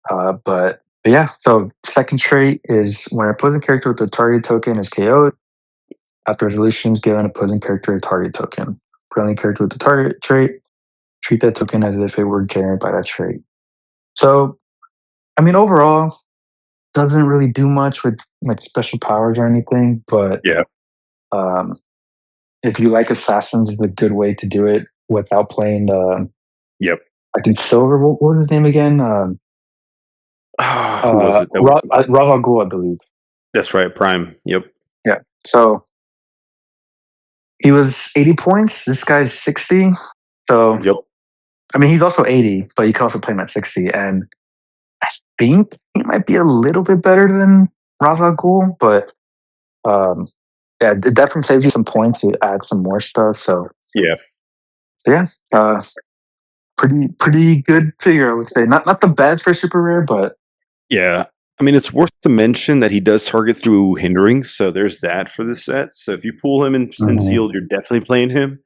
But But yeah, so second trait is when an opposing character with the target token is KO'd, after resolution is given opposing character a target token. Friendly character with the target trait, treat that token as if it were generated by that trait. So, I mean, overall, doesn't really do much with like special powers or anything, but Yeah. um, if you like assassins, it's a good way to do it without playing the Yep. I think silver. What was his name again? Who was it? Rav Ghul, I believe. That's right. Prime. Yep. Yeah. So he was 80 points. This guy's 60. So Yep. I mean, he's also 80, but you can also play him at 60. And I think he might be a little bit better than Rav Ghul, but um, yeah, it definitely saves you some points to add some more stuff. Yeah. So yeah, pretty good figure, I would say. Not the best for super rare, but Yeah. I mean, it's worth to mention that he does target through hindering, so there's that for the set. So if you pull him in mhm, sealed, you're definitely playing him,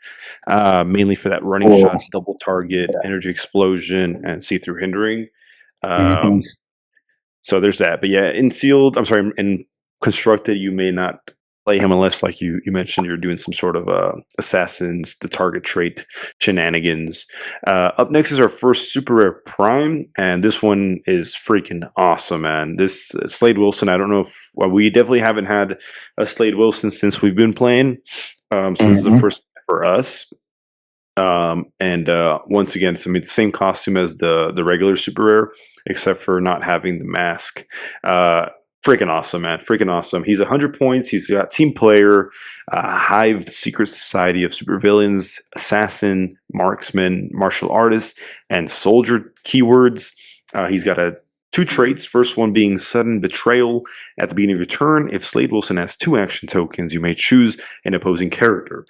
mainly for that running cool. shot, double target, Yeah. energy explosion, and see through hindering. Mhm, Um, So there's that. But yeah, in sealed, I'm sorry, in constructed, you may not play him unless, like you mentioned, you're doing some sort of assassins, the target trait shenanigans. Up next is our first super rare prime, and this one is freaking awesome, man. This Slade Wilson, I don't know if well, we definitely haven't had a Slade Wilson since we've been playing. So this is the mhm, first for us. And once again, it's I mean, the same costume as the regular super rare, except for not having the mask. Uh, Freaking awesome, man! Freaking awesome. He's 100 points. He's got team player, Hive, Secret Society of Supervillains, Assassin, Marksman, Martial Artist, and Soldier keywords. He's got two traits. First one being sudden betrayal at the beginning of your turn. If Slade Wilson has two action tokens, you may choose an opposing character.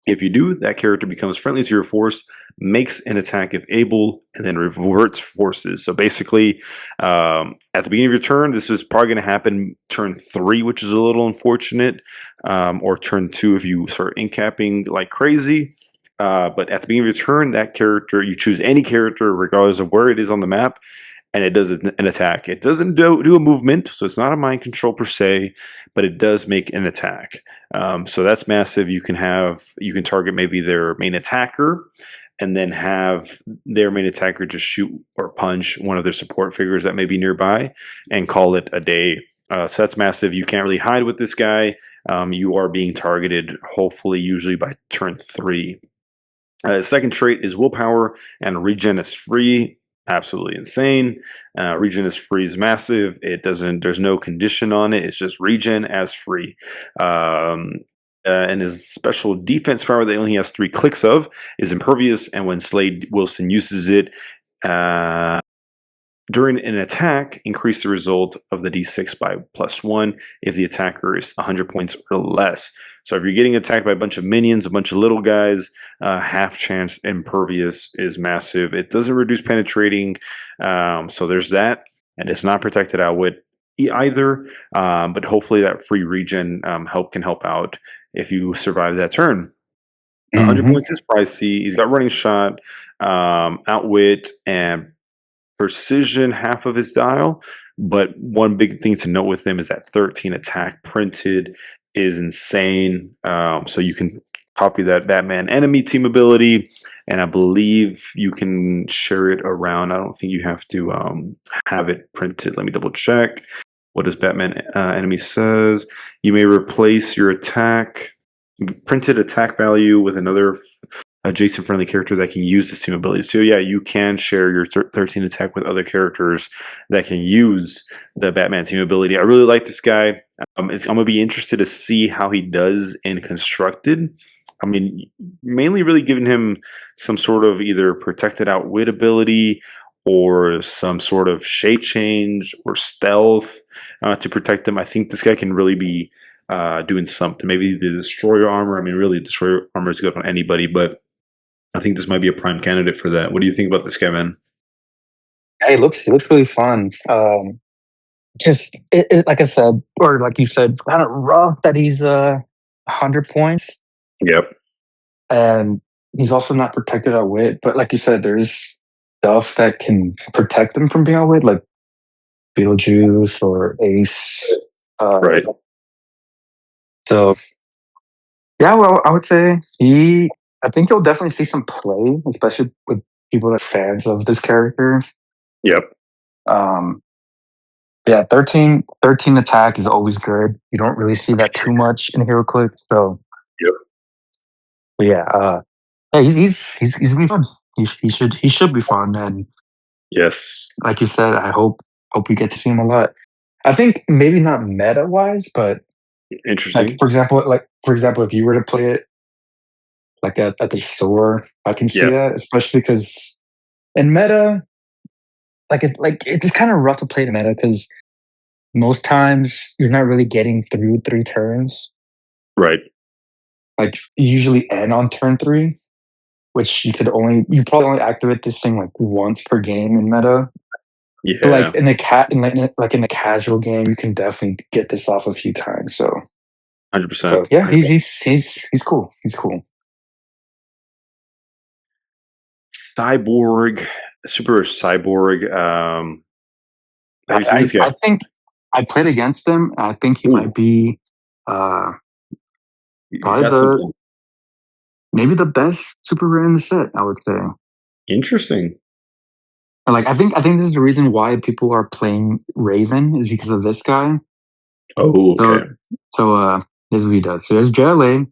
If you do, that character becomes friendly to your force, makes an attack if able, and then reverts forces. So basically, at the beginning of your turn, this is probably going to happen turn 3, which is a little unfortunate, or turn 2 if you start incapping like crazy. But at the beginning of your turn, that character, you choose any character, regardless of where it is on the map, and it does an attack. It doesn't do a movement, so it's not a mind control per se, but it does make an attack. So that's massive. You can target maybe their main attacker, and then have their main attacker just shoot or punch one of their support figures that may be nearby, and call it a day. So that's massive. You can't really hide with this guy. You are being targeted, hopefully, usually by turn 3. Second trait is willpower, and regen is free. Absolutely insane. Regen is free is massive. It doesn't. There's no condition on it. It's just regen as free. And his special defense power that he only has 3 clicks of is impervious. And when Slade Wilson uses it, uh, during an attack, increase the result of the d6 by +1 if the attacker is 100 points or less. So if you're getting attacked by a bunch of minions, a bunch of little guys, half chance impervious is massive. It doesn't reduce penetrating, so there's that, and it's not protected out with either. But hopefully that free regen can help out if you survive that turn. 100 mhm, points is pricey. He's got running shot, outwit, and precision half of his dial. But one big thing to note with him is that 13 attack printed is insane. So you can copy that Batman enemy team ability, and I believe you can share it around. I don't think you have to have it printed. Let me double check. What does Batman enemy says? You may replace your attack printed attack value with another adjacent friendly character that can use the team ability. So yeah, you can share your 13 attack with other characters that can use the Batman team ability. I really like this guy. I'm gonna be interested to see how he does in constructed. I mean, mainly really giving him some sort of either protected outwit ability or some sort of shape change or stealth to protect him. I think this guy can really be doing something. Maybe the destroyer armor. I mean, really, destroyer armor is good on anybody, but I think this might be a prime candidate for that. What do you think about this guy, man? hey, it looks really fun. Just like I said, or like you said, kind of rough that he's 100 points, Yep. and he's also not protected at wit. But like you said, there's stuff that can protect him from being outwit. Like Beetlejuice or Ace. Right. So yeah, well, I would say he. I think you'll definitely see some play, especially with people that are fans of this character. Yep. Um, yeah, 13 attack is always good. You don't really see that too much in Heroclix. So, Yep. but yeah, yeah, he's gonna be fun. He should be fun, and Yes. like you said, I hope we get to see him a lot. I think maybe not meta wise, but Interesting. for example, if you were to play it like at the store, I can see Yeah. that, especially because in meta, it's kind of rough to play the meta because most times you're not really getting through 3 turns. Right. Like you usually end on turn 3, which you probably only activate this thing like once per game in meta. But like Yeah. in a cat in like in a casual game, you can definitely get this off a few times. So 100%. yeah, he's cool. He's cool. Cyborg, super cyborg. Have you seen this guy? I think I played against him. I think he Ooh, might be uh he's probably got the something maybe the best super rare in the set, I would say. interesting. And, like I think this is the reason why people are playing Raven is because of this guy. Oh, okay. So this is what he does. So there's JLA.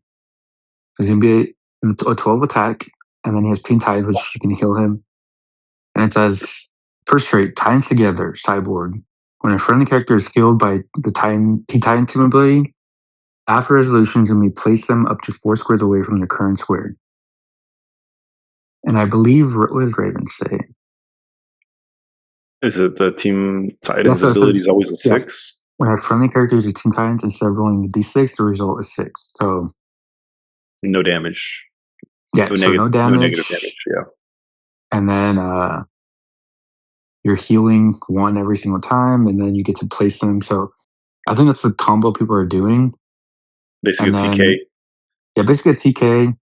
He's gonna be a 12 attack, and then he has Teen Titans, which you can heal him. And it says first trait, Titans together, cyborg. When a friendly character is healed by the Teen Titan team ability, after resolutions, and we place them up to 4 squares away from the current square. And I believe what does Raven say? Is it the Team Yeah, Titans so it ability says is always a yeah. 6? When a friendly character uses Teen Titans instead of rolling a d6, the result is 6. So No damage. yeah, so no No negative damage, damage. Yeah. and then you're healing 1 every single time, and then you get to place them. So I think that's the combo people are doing. Basically a And then TK. yeah, basically a TK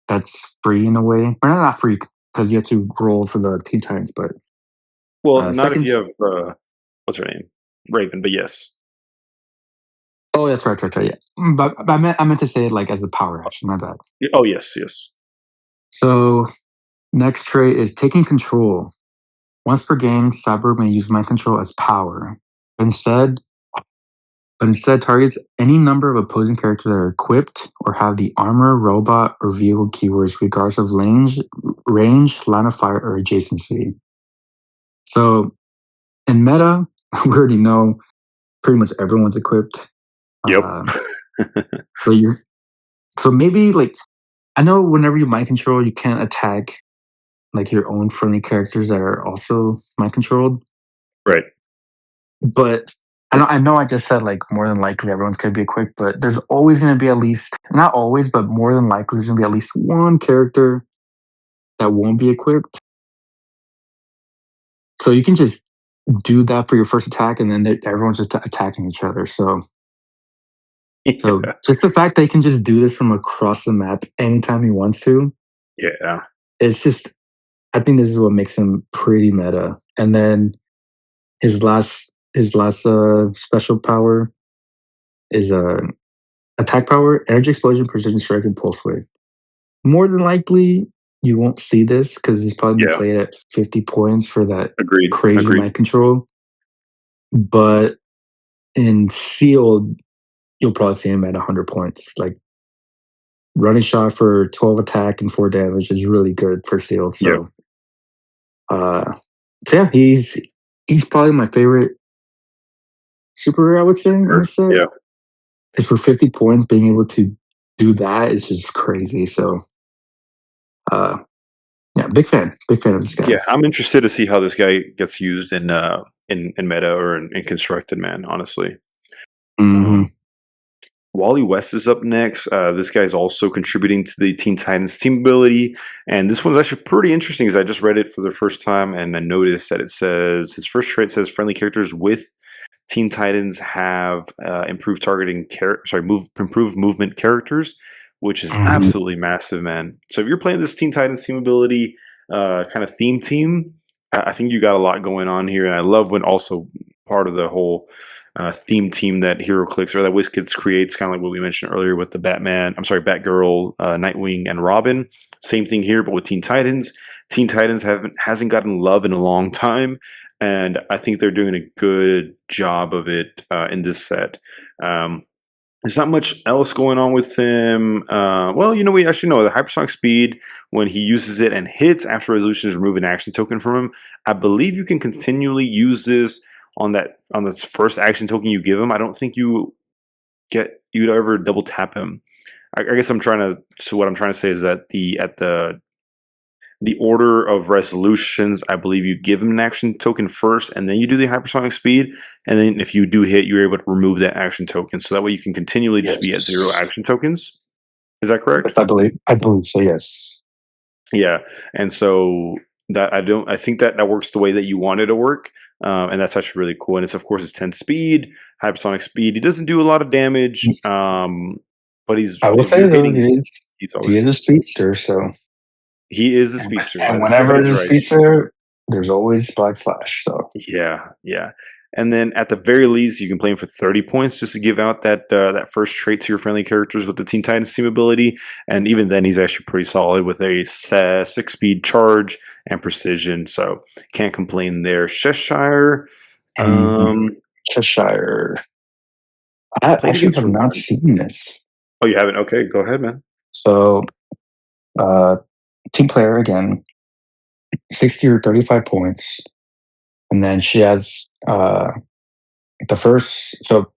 that's free in a way, or not free because you have to roll for the Teen Titans, but Well, not if second. you have what's her name? Raven, but yes. Oh, that's right. Yeah, but I meant to say it like as a power action. My bad. Oh, yes, yes. So next trait is taking control. Once per game, Cyborg may use mind control as power. Instead, but instead targets any number of opposing characters that are equipped or have the armor, robot, or vehicle keywords, regardless of range, line of fire, or adjacency. So in meta, we already know pretty much everyone's equipped. Yep. Uh, so you're so maybe like I know whenever you mind control, you can't attack like your own friendly characters that are also mind controlled. Right. But I know I just said like more than likely everyone's gonna be equipped, but there's always gonna be at least not always, but more than likely there's gonna be at least one character that won't be equipped. So you can just do that for your first attack, and then everyone's just attacking each other. So Yeah. just the fact that he can just do this from across the map anytime he wants to, Yeah. it's just I think this is what makes him pretty meta. And then his last special power is attack power, energy explosion, precision strike, and pulse wave. More than likely, you won't see this because he's probably been Yeah. played at 50 points for that Agreed. crazy Agreed. mind control. But in sealed, you'll probably see him at 100 points. Like running shot for 12 attack and 4 damage is really good for sealed. Yep. Uh, so yeah, he's probably my favorite super rare, I would say, in Sure. this set. Yeah. Because for 50 points, being able to do that is just crazy. So, uh, yeah, big fan of this guy. Yeah. I'm interested to see how this guy gets used in meta or in constructed, man, honestly. Hmm. Um Wally West is up next. This guy's also contributing to the Teen Titans team ability. And this one's actually pretty interesting because I just read it for the first time and I noticed that it says his first trait says friendly characters with Teen Titans have improved improved movement characters, which is Hmm. absolutely massive, man. So if you're playing this Teen Titans team ability kind of theme team, I think you got a lot going on here. And I love when also part of the whole theme team that Heroclix or that WizKids creates, kind of like what we mentioned earlier with the Batgirl, Nightwing, and Robin. Same thing here, but with Teen Titans. Teen Titans hasn't gotten love in a long time, and I think they're doing a good job of it in this set. There's not much else going on with him. Well, we actually know the hypersonic speed, when he uses it and hits after resolution, is remove an action token from him. I believe you can continually use this on this first action token you give him. I don't think you'd ever double tap him. I guess so what I'm trying to say is that the order of resolutions, I believe you give him an action token first, and then you do the hypersonic speed. And then if you do hit, you're able to remove that action token. So that way you can continually just be at 0 action tokens. Is that correct? Yes, I believe so. Yes. Yeah. And so I think that works the way that you want it to work. And that's actually really cool. And it's 10 speed, hypersonic speed. He doesn't do a lot of damage. But I will if say you're though, hitting, he is a speedster, so he is a speedster. and That whenever is there's a right. speedster, there's always Black Flash. So Yeah, yeah. And then at the very least, you can play him for 30 points just to give out that first trait to your friendly characters with the Teen Titans team ability. And even then, he's actually pretty solid with a 6-speed charge and precision. So can't complain there. Cheshire. Cheshire, I Played actually against have not Revenge. seen this. Oh, you haven't? Okay, go ahead, man. So, uh, team player again, 60 or 35 points, and then she has the first. So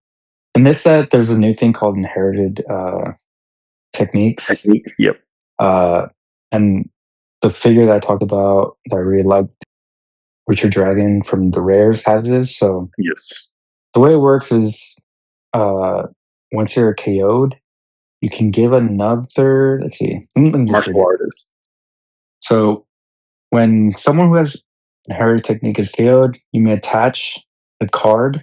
in this set, there's a new thing called inherited techniques. Yep. And the figure that I talked about that I really liked, Richard Dragon from the Rares, has this. So Yes. the way it works is once you're KO'd, you can give another. Let's see. Let me just read Martial it. artist. So when someone who has inherited technique is KO'd, you may attach the card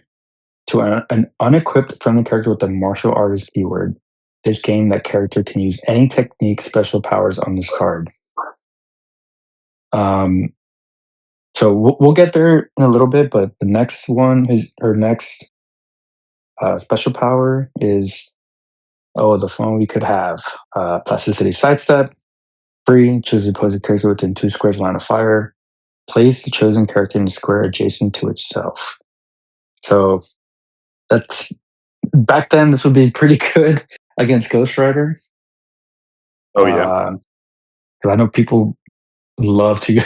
to an unequipped friendly character with the martial artist keyword. This game, that character can use any technique special powers on this card. So we'll get there in a little bit, but the next one is her next special power is the phone we could have plasticity sidestep, free, choose the opposing character within 2 squares line of fire, place the chosen character in a square adjacent to itself. So that's back then. This would be pretty good against Ghost Rider. Oh, yeah. Because I know people love to.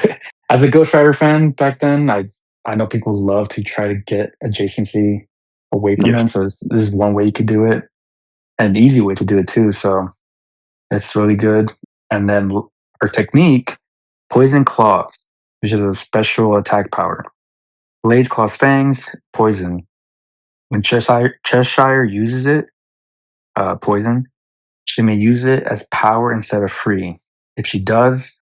As a Ghost Rider fan back then, I know people love to try to get adjacency away from him. Yes. So this is one way you could do it, and an easy way to do it too. So it's really good. And then her technique, Poison Claws, which is a special attack power. Blades, Claws, Fangs, Poison. When Cheshire uses it, Poison, she may use it as power instead of free. If she does,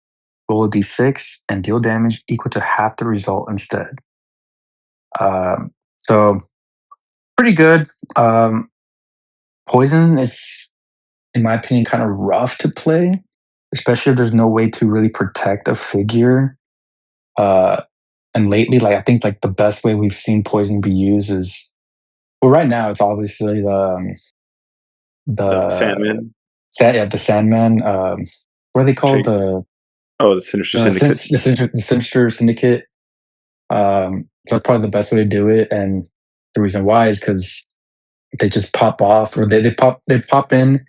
roll a d6 and deal damage equal to half the result instead. So pretty good. Poison is, in my opinion, kind of rough to play, especially if there's no way to really protect a figure. And lately, I think the best way we've seen poison be used is, well, right now it's obviously The the Sandman. the Sandman. What are they called? The Sinister Syndicate. The Sinister Syndicate. That's probably the best way to do it, and the reason why is because they just pop off, or they pop in,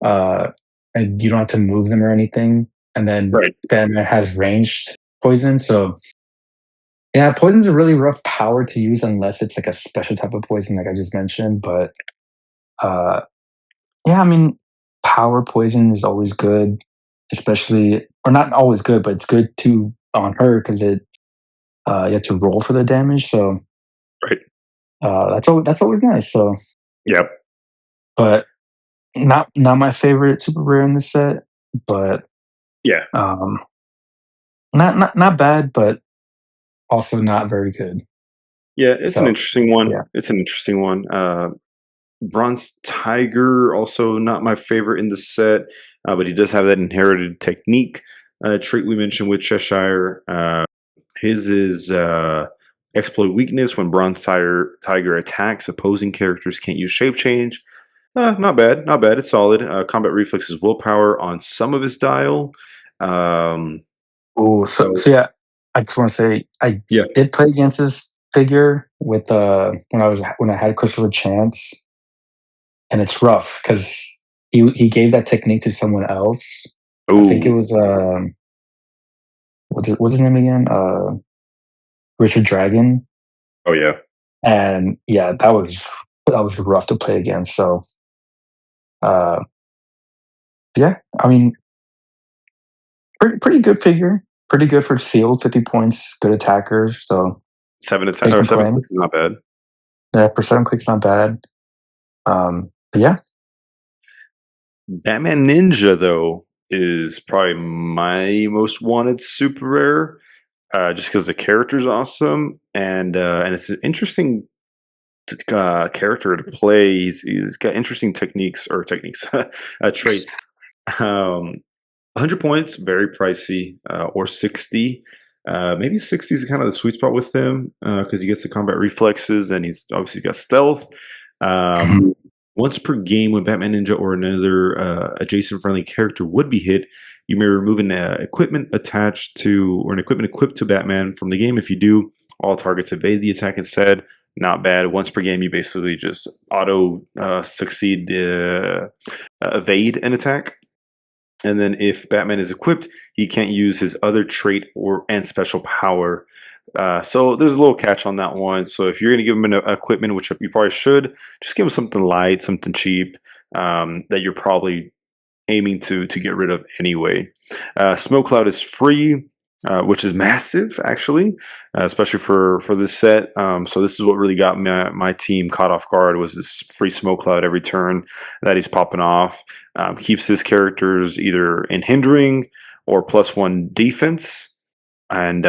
and you don't have to move them or anything. And then Right. Sandman has ranged poison, so yeah, poison's a really rough power to use unless it's a special type of poison, like I just mentioned. But yeah, I mean, power poison is always good, especially, or not always good, but it's good to on her because you have to roll for the damage. So Right. that's always nice. So Yep. but not my favorite super rare in this set, but Yeah. not bad, but also not very good. Yeah, it's an So interesting one. yeah. It's an interesting one. Bronze Tiger, also not my favorite in the set, but he does have that inherited technique trait we mentioned with Cheshire. His is Exploit weakness when Bronze Tiger attacks. Opposing characters can't use shape change. Not bad, not bad. It's solid. Combat reflexes willpower on some of his dial. Um, Oh, so so yeah, I just want to say I yeah. did play against this figure with when I had Christopher Chance, and it's rough because he gave that technique to someone else. I think it Oh, was what's his name again? Richard Dragon, oh yeah. and yeah, that was rough to play against. So uh, yeah, I mean, pretty good figure, pretty good for sealed 50 points, good attacker. So can't Seven complain. clicks is not bad. Yeah, percent click's not bad. But yeah, Batman Ninja though is probably my most wanted super rare. Just because the character's awesome and it's an interesting character to play. He's got interesting techniques, traits. 100 points, very pricey, or 60. Maybe 60 is kind of the sweet spot with him because he gets the combat reflexes and he's obviously got stealth. Um, once per game, when Batman Ninja or another adjacent friendly character would be hit, you may remove an equipment attached to or an equipment equipped to Batman from the game. If you do, all targets evade the attack instead. Not bad. Once per game, you basically just auto succeed evade an attack. And then if Batman is equipped, he can't use his other trait and special power. So there's a little catch on that one. So if you're going to give him an equipment, which you probably should, just give him something light, something cheap that you're probably aiming to get rid of anyway. Smoke Cloud is free, which is massive actually, especially for this set. So this is what really got my team caught off guard was this free Smoke Cloud every turn that he's popping off. Keeps his characters either in hindering or +1 defense, and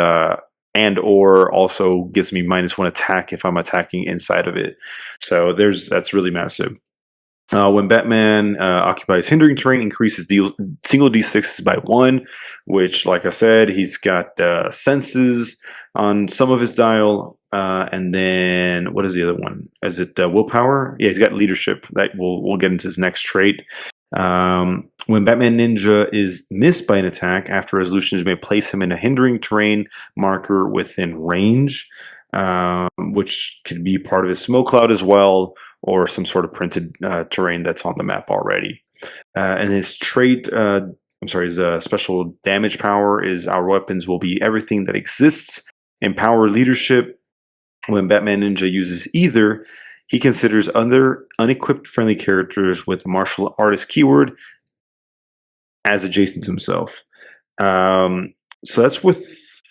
or also gives me -1 attack if I'm attacking inside of it. So that's really massive. When Batman occupies hindering terrain, increases single d6s by 1, which, like I said, he's got senses on some of his dial. And then, what is the other one? Is it willpower? Yeah, he's got leadership. That we'll get into his next trait. When Batman Ninja is missed by an attack, after resolution, you may place him in a hindering terrain marker within range, which could be part of his smoke cloud as well, or some sort of printed terrain that's on the map already. And his trait, his special damage power is our weapons will be everything that exists in power leadership. When Batman Ninja uses either, he considers other unequipped friendly characters with the martial artist keyword as adjacent to himself. So that's with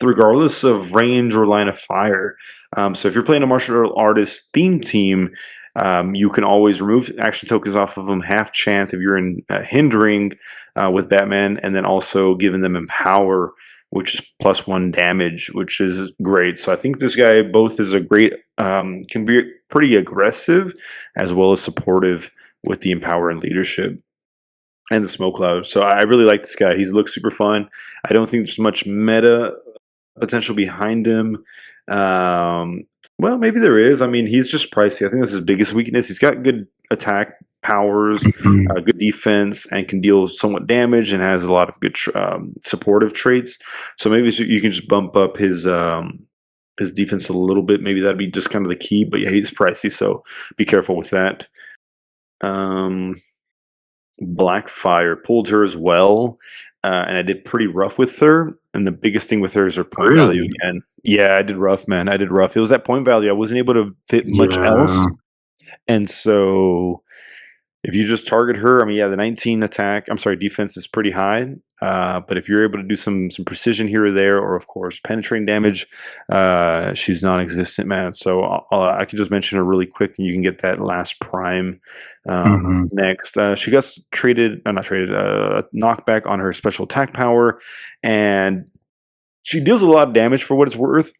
regardless of range or line of fire. So if you're playing a martial artist theme team, you can always remove action tokens off of them, half chance if you're in hindering with Batman, and then also giving them empower, which is +1 damage, which is great. So I think this guy both is a great, can be pretty aggressive as well as supportive with the empower and leadership and the smoke cloud. So I really like this guy. He looks super fun. I don't think there's much meta potential behind him. Um, well, maybe there is. I mean, he's just pricey. I think that's his biggest weakness. He's got good attack powers, good defense, and can deal somewhat damage, and has a lot of good supportive traits. So maybe you can just bump up his defense a little bit. Maybe that'd be just kind of the key. But yeah, he's pricey, so be careful with that. Blackfire pulled her as well, and I did pretty rough with her. And the biggest thing with her is her point value really, again. Yeah, I did rough, man. I did rough. It was that point value. I wasn't able to fit much else, yeah. and so if you just target her, I mean, yeah, the 19 defense is pretty high. But if you're able to do some precision here or there, or of course penetrating damage, she's non-existent, man. So I can just mention her really quick, and you can get that last prime Mhm. next. She got not traded, knockback on her special attack power, and she deals a lot of damage for what it's worth.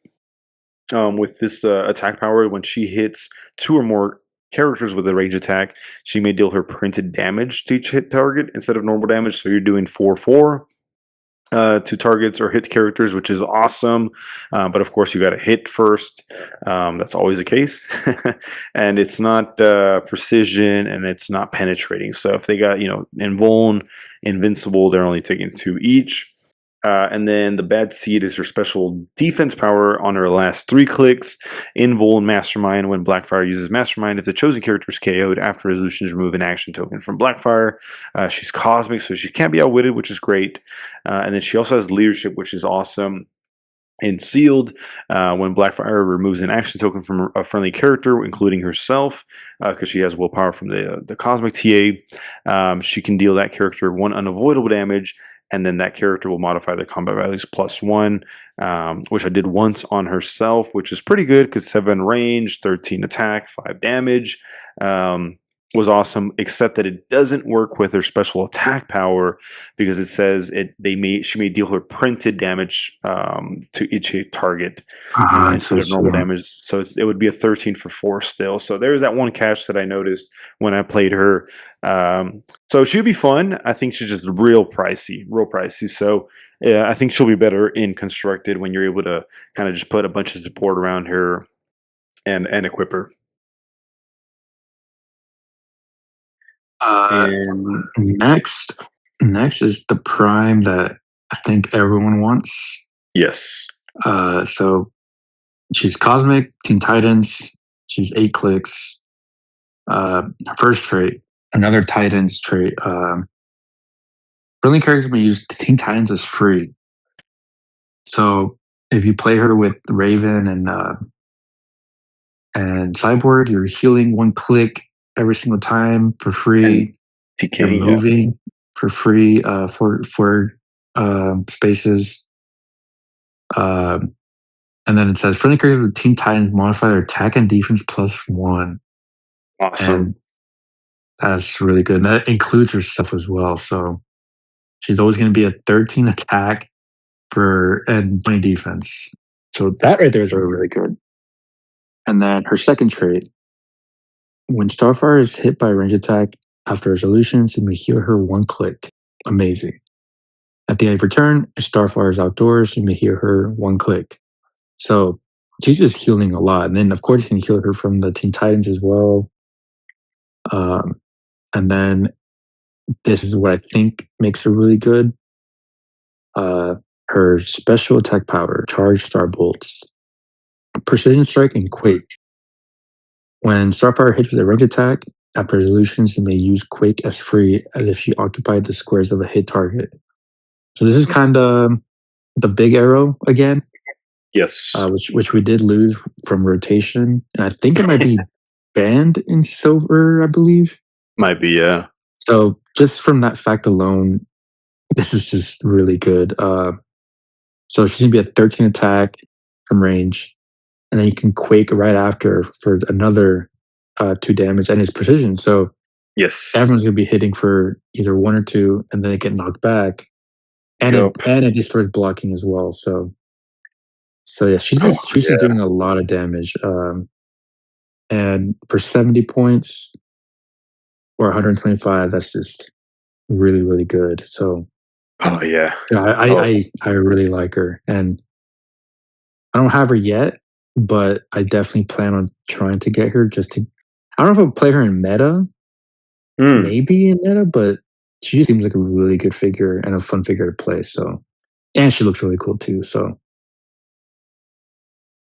With this attack power, when she hits 2 or more characters with a range attack, she may deal her printed damage to each hit target instead of normal damage. So you're doing 4/4. to targets or hit characters, which is awesome. But of course, you got to hit first. That's always the case. And it's not precision and it's not penetrating. So if they got, invuln, invincible, they're only taking 2 each. And then the bad seed is her special defense power on her last 3 clicks. Invul and Mastermind. When Blackfire uses Mastermind, if the chosen character is KO'd after resolutions, remove an action token from Blackfire. She's cosmic, so she can't be outwitted, which is great. And then she also has leadership, which is awesome. In Sealed, when Blackfire removes an action token from a friendly character, including herself, because she has willpower from the Cosmic TA, she can deal that character 1 unavoidable damage, and then that character will modify their combat values +1, which I did once on herself, which is pretty good because 7 range, 13 attack, 5 damage. Was awesome, except that it doesn't work with her special attack power because it says she may deal her printed damage to each target I instead see. of normal damage. So it would be a 13 for 4 still. So there's that one catch that I noticed when I played her. So she'll be fun. I think she's just real pricey. So I think she'll be better in constructed when you're able to kind of just put a bunch of support around her and equip her. Uh, And next is the prime that I think everyone wants. yes. So she's cosmic, Teen Titans. She's 8 clicks. First trait, another Titans trait. Friendly characters may use Teen Titans as free. So if you play her with Raven and Cyborg, you're healing 1 click every single time for free. TK, You're moving for free for spaces. And then it says friendly characters with Teen Titans modify their attack and defense +1. Awesome. And that's really good. And that includes her stuff as well. So she's always going to be a 13 attack and 20 defense. So that right there is really, really good. And then her second trait, when Starfire is hit by a range attack after resolutions, you may heal her 1 click. Amazing. At the end of your turn, if Starfire is outdoors, you may heal her 1 click. So she's just healing a lot. And then, of course, you can heal her from the Teen Titans as well. And then this is what I think makes her really good. Her special attack power, Charge Star Bolts, Precision Strike, and Quake. When Starfire hits with a range attack, after resolutions, you may use Quake as free as if she occupied the squares of a hit target. So this is kind of the big arrow again. Yes. Which we did lose from rotation. And I think it might be banned in silver, I believe. Might be, yeah. So just from that fact alone, this is just really good. So she's gonna be a 13 attack from range, and then you can Quake right after for another 2 damage, and it's precision. So yes, everyone's gonna be hitting for either 1 or 2, and then they get knocked back, and it destroys blocking as well. So yeah, she's just doing a lot of damage. And for 70 points or 125, that's just really, really good. So yeah, I really like her, and I don't have her yet, but I definitely plan on trying to get her. I don't know if I'll play her in meta, maybe in meta, but she just seems like a really good figure and a fun figure to play. So, and she looks really cool too. So,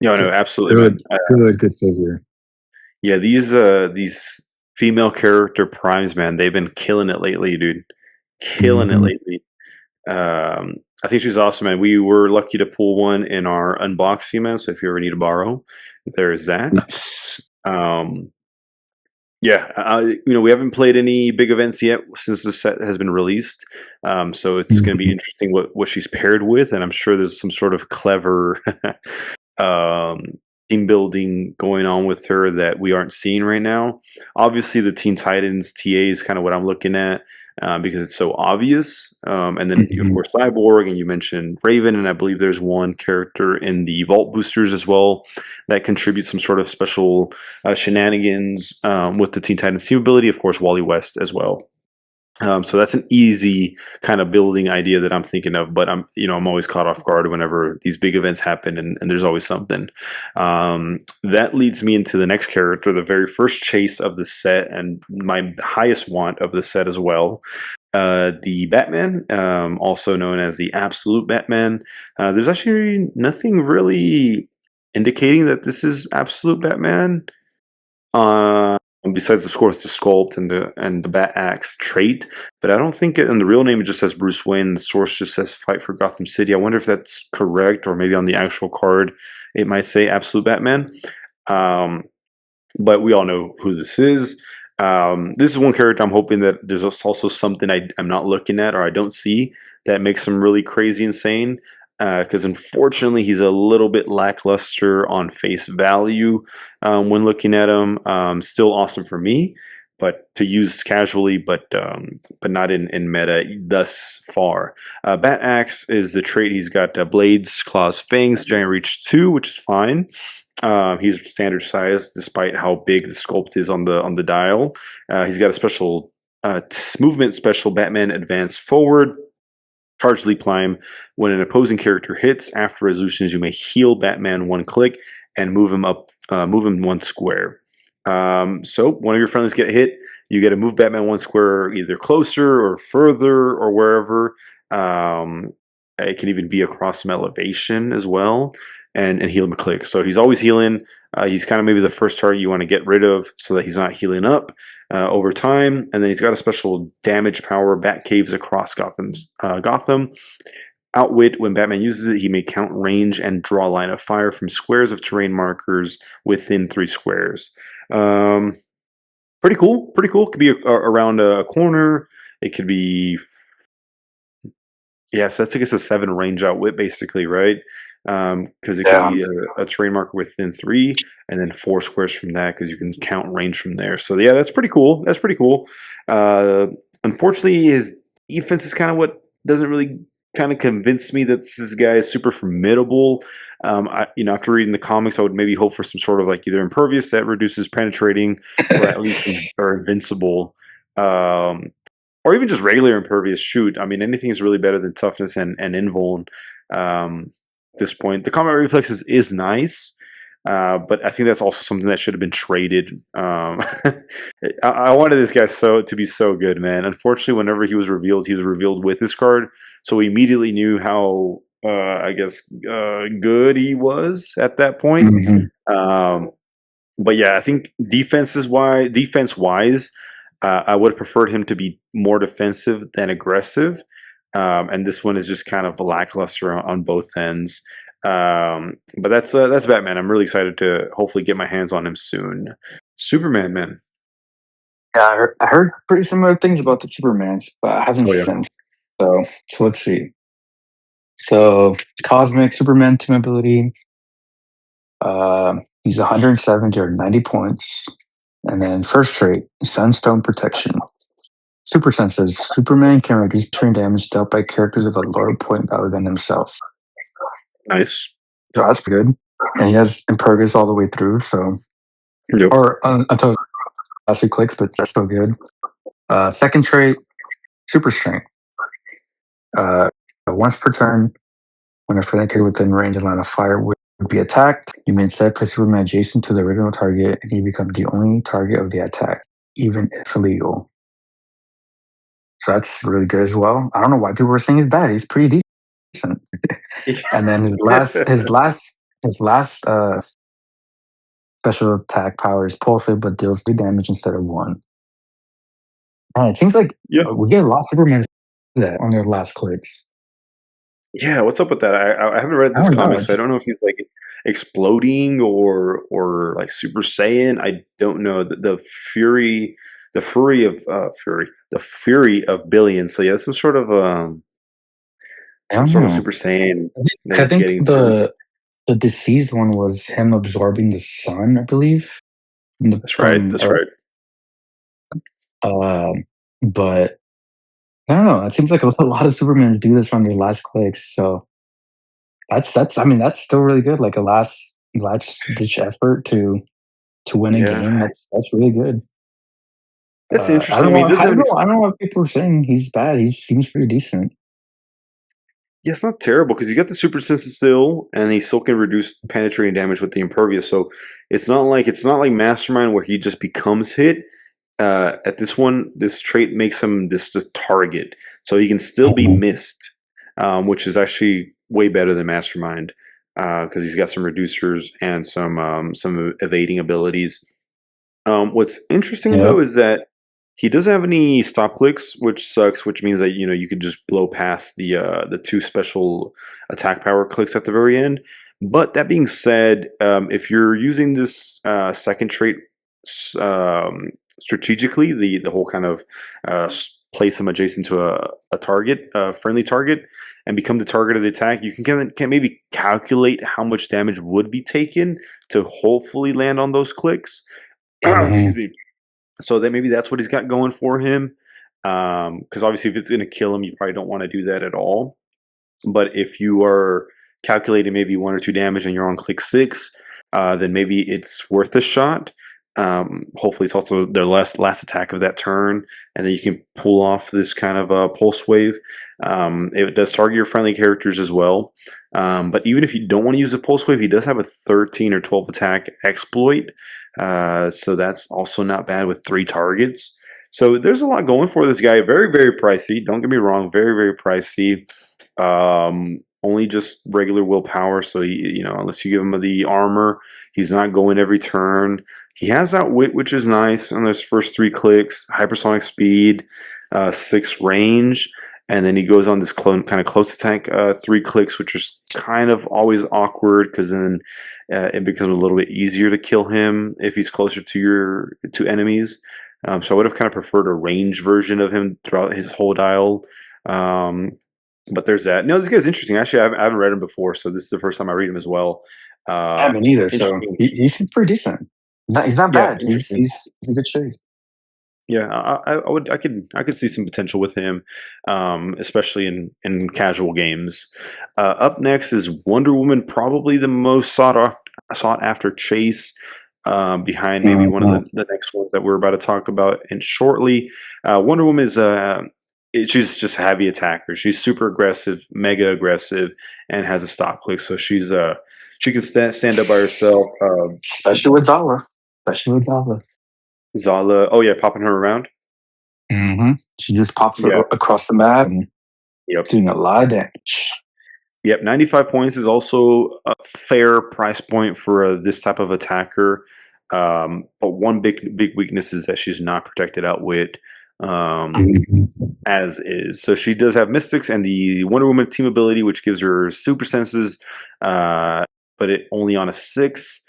no, absolutely, good figure. Yeah, these female character primes, man, they've been killing it lately, dude. Killing it lately. I think she's awesome, man. We were lucky to pull one in our unboxing, man. So if you ever need to borrow, there's that. Nice. Yeah, we haven't played any big events yet since the set has been released. So it's going to be interesting what she's paired with, and I'm sure there's some sort of clever team building going on with her that we aren't seeing right now. Obviously, the Teen Titans TA is kind of what I'm looking at because it's so obvious. And then, of course, Cyborg, and you mentioned Raven, and I believe there's one character in the Vault Boosters as well that contributes some sort of special shenanigans with the Teen Titans team ability. Of course, Wally West as well. So that's an easy kind of building idea that I'm thinking of, but I'm always caught off guard whenever these big events happen, and there's always something. That leads me into the next character, the very first chase of the set, and my highest want of the set as well. The Batman, also known as the Absolute Batman. There's actually nothing really indicating that this is Absolute Batman. Uh, Besides, of course, the sculpt and the bat axe trait, but I don't think it. And the real name it just says Bruce Wayne. The source just says "Fight for Gotham City." I wonder if that's correct, or maybe on the actual card it might say Absolute Batman. Um, but we all know who this is. This is one character I'm hoping that there's also something I'm not looking at or I don't see that makes him really crazy insane. Because unfortunately, he's a little bit lackluster on face value when looking at him. Still awesome for me, but to use casually, but not in meta thus far. Bat Axe is the trait. He's got blades, claws, fangs, giant reach 2, which is fine. He's standard size, despite how big the sculpt is on the dial. He's got a special movement special, Batman Advance Forward. Charge Leap Climb. When an opposing character hits, after resolutions, you may heal Batman one click and move him one square. So one of your friends get hit, you get to move Batman one square either closer or further or wherever. Um, it can even be across some elevation as well, and heal him a click. So he's always healing. He's kind of maybe the first target you want to get rid of so that he's not healing up over time. And then he's got a special damage power, Bat Caves across Gotham. Outwit, when Batman uses it, he may count range and draw line of fire from squares of terrain markers within 3 squares. Um, Pretty cool. Pretty cool. It could be around a corner. It could be, yeah, so that's, I guess, a 7 range outwit, basically, right? Because it could Yeah. be a terrain marker within 3, and then 4 squares from that, because you can count range from there. So, yeah, that's pretty cool. That's pretty cool. Uh, Unfortunately, his defense is kind of what doesn't really kind of convince me that this guy is super formidable. After reading the comics, I would maybe hope for some sort of like either impervious that reduces penetrating, or at least or invincible. Um, or even just regular impervious. Shoot, I mean, anything is really better than toughness and invuln. At this point, the combat reflexes is nice, but I think that's also something that should have been traded. I wanted this guy to be so good, man. Unfortunately, whenever he was revealed with his card, so we immediately knew how good he was at that point. Mhm. Um, but yeah, I think defense wise, I would have preferred him to be more defensive than aggressive. And this one is just kind of lackluster on both ends. But that's Batman. I'm really excited to hopefully get my hands on him soon. Superman, man. Yeah, I heard pretty similar things about the Supermans, but I haven't Oh yeah. seen. So let's see. So Cosmic Superman team ability. He's 170 or 90 points, and then first trait Sunstone Protection. Super senses. Superman can reduce turn damage dealt by characters of a lower point value than himself. Nice. So that's good. And he has impervious all the way through. So Yep. or until last few clicks, but that's still good. Second trait, Super Strength. Once per turn, when a friendly character within range and line of fire would be attacked, you may instead place Superman adjacent to the original target, and he becomes the only target of the attack, even if illegal. So that's really good as well. I don't know why people were saying he's bad. He's pretty decent. And then his last special attack power is pulse rate, but deals 3 damage instead of 1. And it seems like Yeah. we get a lot of Superman that on their last clicks. Yeah, what's up with that? I haven't read I this don't know. comic, so I It's don't know if he's like exploding or like Super Saiyan. I don't know. The fury of billions. So yeah, I some don't sort of know. Super Saiyan that I he's think getting to. the deceased one was him absorbing the sun, I believe, That's right. from That's Earth. right. But I don't know. It seems like a lot of Supermans do this on their last clicks. So that's I mean that's still really good. Like a last ditch effort to win a Yeah, game. That's really good. That's I interesting. don't I mean, know. it doesn't have any. I don't know what people are saying. He's bad. He seems pretty decent. Yeah, it's not terrible because you got the super senses still, and he still can reduce penetrating damage with the impervious. So it's not like Mastermind where he just becomes hit. At this one, this trait makes him this just target, so he can still be Mhm. missed, which is actually way better than Mastermind because he's got some reducers and some evading abilities. What's interesting though Yep. is that he doesn't have any stop clicks, which sucks. Which means that you could just blow past the two special attack power clicks at the very end. But that being said, if you're using this second trait strategically, the whole kind of place him adjacent to a target, a friendly target, and become the target of the attack, you can maybe calculate how much damage would be taken to hopefully land on those clicks. Excuse Mhm. me. So that maybe that's what he's got going for him. Because obviously, if it's going to kill him, you probably don't want to do that at all. But if you are calculating maybe 1 or 2 damage and you're on click 6, then maybe it's worth a shot. Hopefully, it's also their last attack of that turn, and then you can pull off this kind of pulse wave. It does target your friendly characters as well. But even if you don't want to use a pulse wave, he does have a 13 or 12 attack exploit, so that's also not bad with 3 targets. So there's a lot going for this guy. Very, very pricey. Don't get me wrong. Very, very pricey. Only just regular willpower. So unless you give him the armor, he's not going every turn. He has outwit, which is nice on those first 3 clicks. Hypersonic speed, 6 range, and then he goes on this kind of close attack 3 clicks, which is kind of always awkward because then it becomes a little bit easier to kill him if he's closer to enemies. So I would have kind of preferred a range version of him throughout his whole dial. Um, but there's that. No, this guy's interesting. Actually, I haven't read him before, so this is the first time I read him as well. I Uh, haven't either. So interesting. he seems pretty decent. He's not Yeah, bad. interesting. He's a good choice. Yeah, I could see some potential with him, especially in casual games. Up next is Wonder Woman, probably the most sought after chase. Behind maybe one of Mhm. the next ones that we're about to talk about and shortly. Wonder Woman she's just a heavy attacker. She's super aggressive, mega aggressive, and has a stop click. So she can stand up by herself. Especially with Zala. Especially with Zala. Zala, oh yeah, popping her around. She just pops Yeah. across the map and Yep. doing a lot of damage. Yep, 95 points is also a fair price point for this type of attacker. But one big weakness is that she's not protected outwit, um, Mhm. as is. So she does have Mystics and the Wonder Woman team ability, which gives her super senses, uh, but it only on a 6,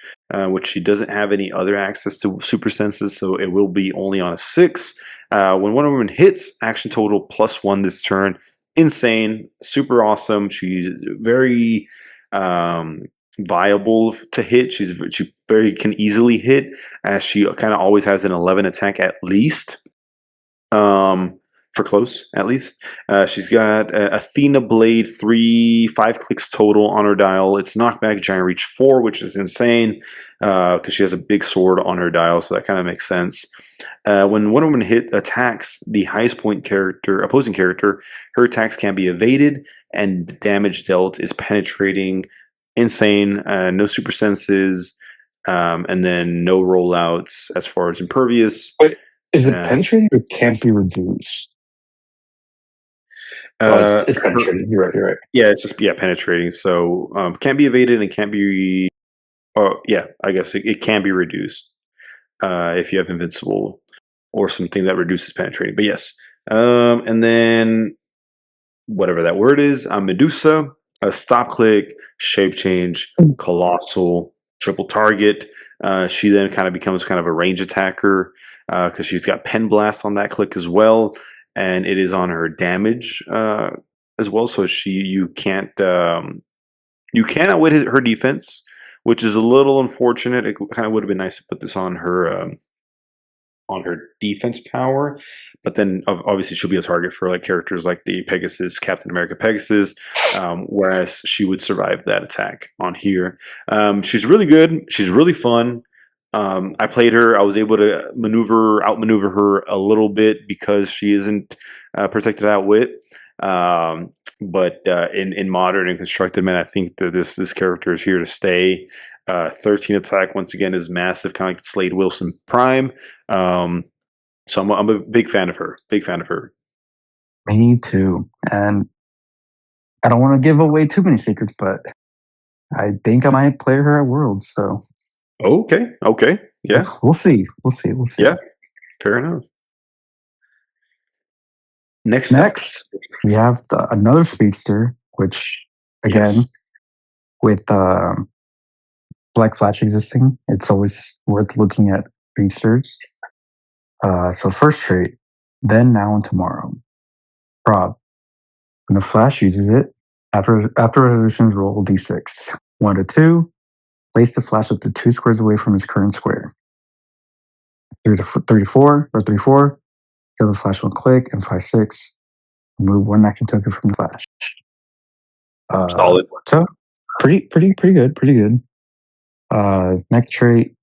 which she doesn't have any other access to super senses, so it will be only on a 6. When Wonder Woman hits, action total +1 this turn. Insane, super awesome. She's very um, viable to hit. She very can easily hit, as she kind of always has an 11 attack at least. For close, at least. She's got Athena Blade 5 clicks total on her dial. It's knockback, Giant Reach 4, which is insane because she has a big sword on her dial, so that kind of makes sense. When Wonder Woman attacks the highest point opposing character, her attacks can be evaded, and damage dealt is penetrating. Insane. No super senses, and then no rollouts as far as impervious. But is it Uh, penetrating or can't be reduced? Oh, it's her penetrating. You're right. You're right. Yeah, it's just penetrating. So can't be evaded and can't be. Oh yeah, I guess it can be reduced if you have invincible or something that reduces penetrating. But yes, and then whatever that word is, Medusa, a stop click, shape change, colossal, triple target. She then kind of becomes kind of a range attacker because she's got pen blast on that click as well, and it is on her damage as well. So you can't outwit her defense, which is a little unfortunate. It kind of would have been nice to put this on her defense power, but then obviously she'll be a target for like characters like the Pegasus, Captain America Pegasus, whereas she would survive that attack on here. She's really good. She's really fun. I played her. I was able to outmaneuver her a little bit because she isn't protected outwit. Um, but in modern and constructed men, I think that this character is here to stay. 13 attack once again is massive, kind of like Slade Wilson Prime. So I'm a big fan of her. Big fan of her. Me too. And I don't want to give away too many secrets, but I think I might play her at Worlds. So Okay. Okay. Yeah. we'll see. We'll see. We'll see. Yeah. Fair enough. Next up. Next, we have another speedster, which Yes. again, with Black Flash existing, it's always worth looking at speedsters. So first trait, then, now, and tomorrow. Prob. When the Flash uses it, after resolutions, roll d6. 1 to 2, place the Flash up to 2 squares away from its current square. 3 to 4, or 3 4, kill the Flash one click, and 5 6, remove one action token from the Flash. Solid. So pretty good, pretty good. Next trait,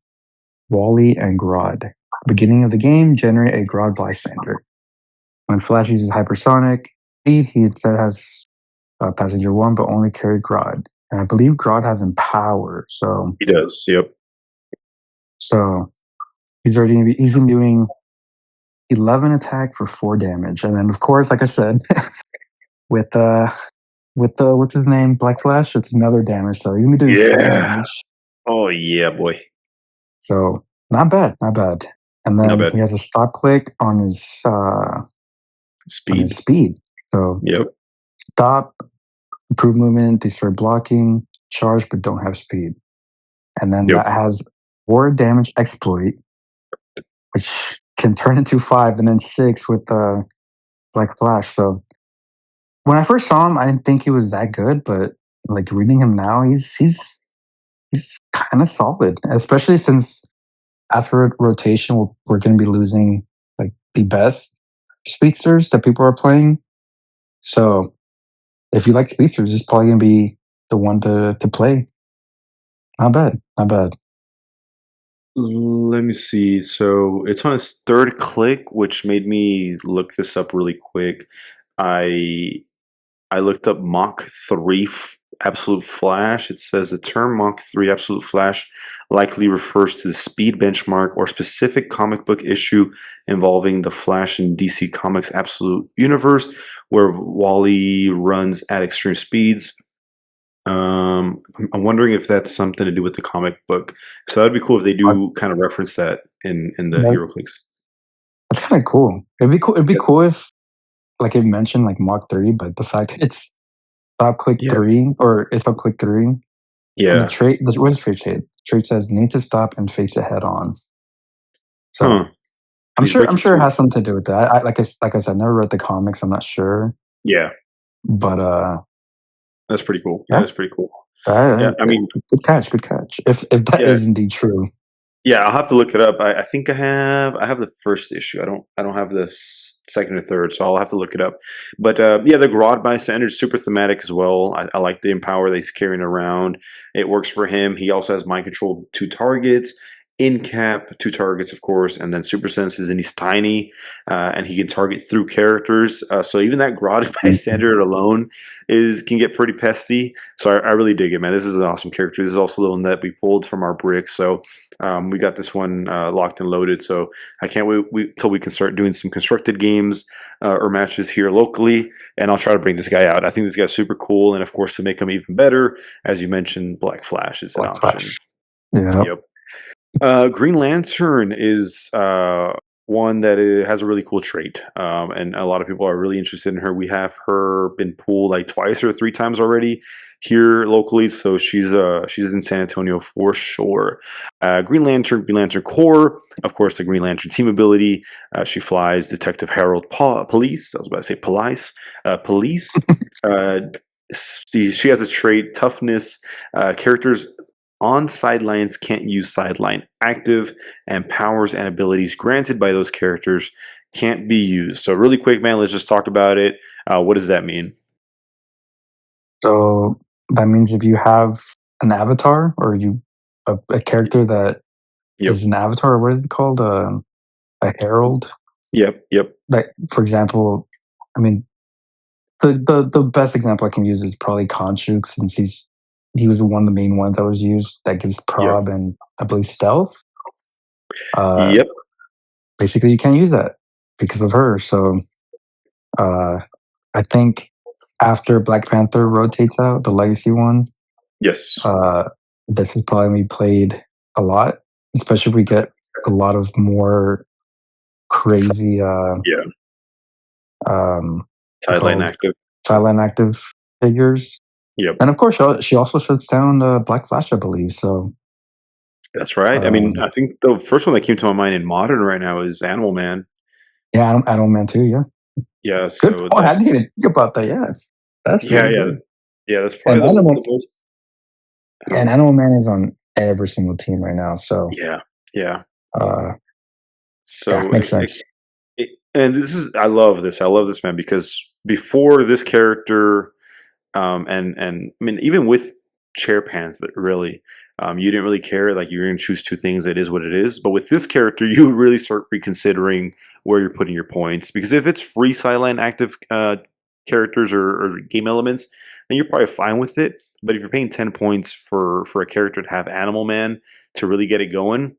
Wally and Grodd. Beginning of the game, generate a Grodd bystander. When Flash uses hypersonic speed, he instead has passenger one, but only carry Grodd. And I believe Grodd has Empower, He does. Yep. so he's been doing 11 attack for 4 damage, and then of course, like I said, with the what's his name, Black Flash, it's another damage. So he's gonna be doing 4 Yeah. damage. Oh yeah, boy. So not bad, not bad. And Not then bad. he has a stop click on his Speed. speed. So Yep. stop, improve movement, destroy blocking, charge, but don't have speed. And then Yep. that has 4 damage exploit, which can turn into 5 and then 6 with Black Flash. So when I first saw him, I didn't think he was that good, but like reading him now, he's kind of solid, especially since after rotation, we're going to be losing like the best speedsters that people are playing. So if you like speedsters, it's probably going to be the one to play. Not bad, not bad. Let me see. So it's on his third click, which made me look this up really quick. I I looked up Mach 3 Absolute Flash. It says the term Mach 3 Absolute Flash likely refers to the speed benchmark or specific comic book issue involving the Flash in DC Comics Absolute Universe, where Wally runs at extreme speeds. I'm wondering if that's something to do with the comic book. So that'd be cool if they Uh, do kind of reference that in the that, HeroClix. that's kind of cool. It'd be cool. It'd be cool if like it mentioned like Mach 3, but the fact that it's stop click Yeah, 3 or it's stop click 3 and the yeah, trait, what is trait say? Trait says need to stop and face it head on. So huh? He's I'm breaking sure it through. has something to do with that. Like I said, I never read the comics. I'm not sure, Yeah, but that's pretty cool. That yeah, is pretty cool. Yeah, that, I mean, good catch, good catch. If that yeah, is indeed true, yeah. I'll have to look it up. I think I have the first issue. I don't have the second or third, so I'll have to look it up. But yeah, the Grodd bystander is super thematic as well. I like the empower that he's carrying around. It works for him. He also has mind control 2 targets. In cap, 2 targets, of course, and then super senses, and he's tiny, and he can target through characters. So even that Grodd Mhm. bystander alone can get pretty pesty. So I really dig it, man. This is an awesome character. This is also the one that we pulled from our brick. So we got this one locked and loaded. So I can't wait till we can start doing some constructed games or matches here locally, and I'll try to bring this guy out. I think this guy's super cool, and of course, to make him even better, as you mentioned, Black Flash is an Black option. Flash. Yeah, Yep. Green Lantern is one that has a really cool trait, and a lot of people are really interested in her. We have her been pulled like twice or 3 times already here locally, so she's in San Antonio for sure. Green Lantern Core, of course, the Green Lantern team ability. She flies Detective Harold Police. I was about to say Police. Police. Uh, she has a trait toughness. Characters on sidelines can't use sideline active, and powers and abilities granted by those characters can't be used. So, really quick, man, let's just talk about it. What does that mean? so that means if you have an avatar or a character that Yep. is an avatar. What is it called? A herald. Yep. Yep. Like, for example, I mean, the best example I can use is probably Khonshu, since he was one of the main ones that was used that gives prob Yes. and I believe stealth. Uh, Yep. Basically, you can't use that because of her. So uh, I think after Black Panther rotates out, the legacy one, Yes. uh, this is probably gonna be played a lot, especially if we get a lot of more crazy Yeah. what Sideline called active. Thailand active figures. Yep. And of course, she also shuts down Black Flash, I believe. So That's right. I mean, um, I think the first one that came to my mind in modern right now is Animal Man. yeah, Animal Man too. Yeah, Yeah. good So point. I didn't that's even think about that. Yeah, that's yeah, really yeah, good. yeah. That's And probably the most. And Animal Man is on every single team right now. So Yeah. Yeah. uh, yeah, So makes sense. and this is I love this. I love this man because before this character, and I mean even with chair pants, that really, you didn't really care. Like you're going to choose two things. It is what it is. But with this character, you really start reconsidering where you're putting your points because if it's free sideline active characters or game elements, then you're probably fine with it. But if you're paying 10 points for a character to have Animal Man to really get it going,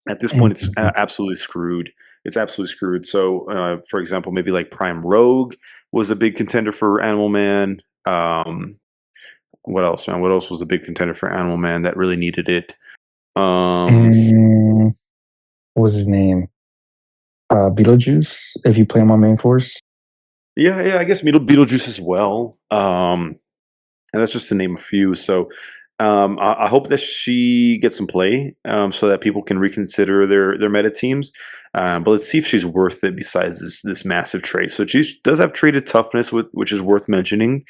at this point, it's Mhm. absolutely screwed. It's absolutely screwed. So, for example, maybe like Prime Rogue was a big contender for Animal Man. What else, man? What else was a big contender for Animal Man that really needed it? Um, Mm, what was his name? Beetlejuice. If you play him on main force. yeah, yeah, I guess Beetlejuice as well. And that's just to name a few. So I hope that she gets some play, so that people can reconsider their meta teams. But let's see if she's worth it. Besides this massive trait, so she does have traded toughness, which is worth mentioning.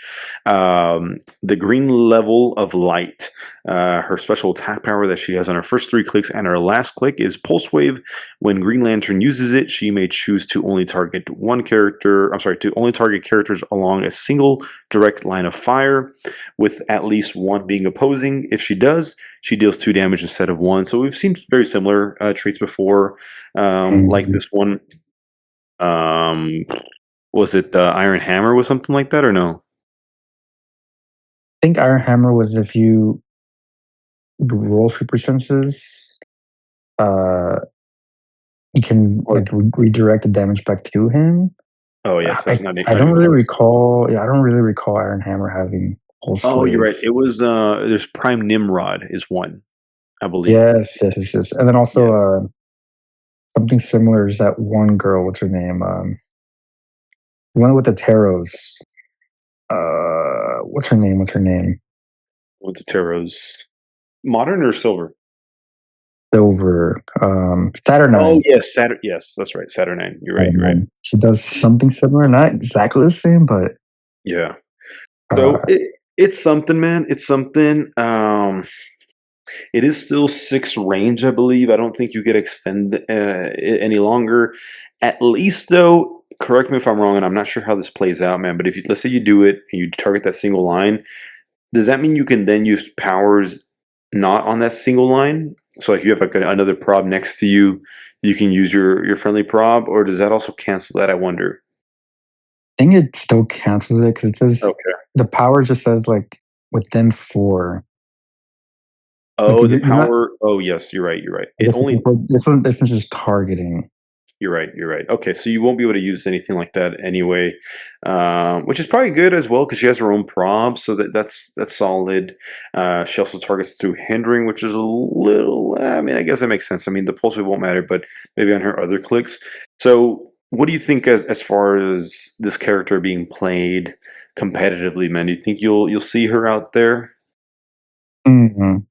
The green level of light, her special attack power that she has on her first 3 clicks and her last click is Pulse Wave. When Green Lantern uses it, she may choose to only target one character. I'm sorry, to only target characters along a single direct line of fire, with at least one being opposing. If she does, she deals 2 damage instead of one. So we've seen very similar traits before, like Mhm. this one. Um, was it Iron Hammer? Was something like that or no? I think Iron Hammer was if you roll super senses, uh, you can Or like redirect the damage back to him. oh yes, that's not I not don't even really close. recall. Yeah, I don't really recall Iron Hammer having pulse Oh, you're wave. right. It was there's Prime Nimrod is one, I believe. Yes, yes, yes, yes. And then also Yes. something similar is that one girl. What's her name? The one with the tarots. What's her name? What's her name? What's the Tarots? Modern or silver? Silver. Oh Saturnine. yes, Saturn. Yes, that's right. Saturnine. You're right. You're right. Saturnine. She does something similar, not exactly the same, but Yeah. So uh, it's something, man. It's something. It is still 6 range, I believe. I don't think you could extend it any longer. At least, though, correct me if I'm wrong, and I'm not sure how this plays out, man. But if you, let's say you do it and you target that single line, does that mean you can then use powers not on that single line? So, if you have like another prob next to you, you can use your friendly prob, or does that also cancel that? I wonder. I think it still cancels it because it says Okay. the power just says like within four. Like Oh, the you're not. power. Oh, yes, you're right. You're right. I It guess only this one's just targeting. You're right. You're right. Okay, so you won't be able to use anything like that anyway, which is probably good as well because she has her own prob, so that's solid. She also targets through hindering, which is a little. I mean, I guess that makes sense. I mean, the pulse wave won't matter, but maybe on her other clicks. So, what do you think as far as this character being played competitively, man? Do you think you'll see her out there? Mhm.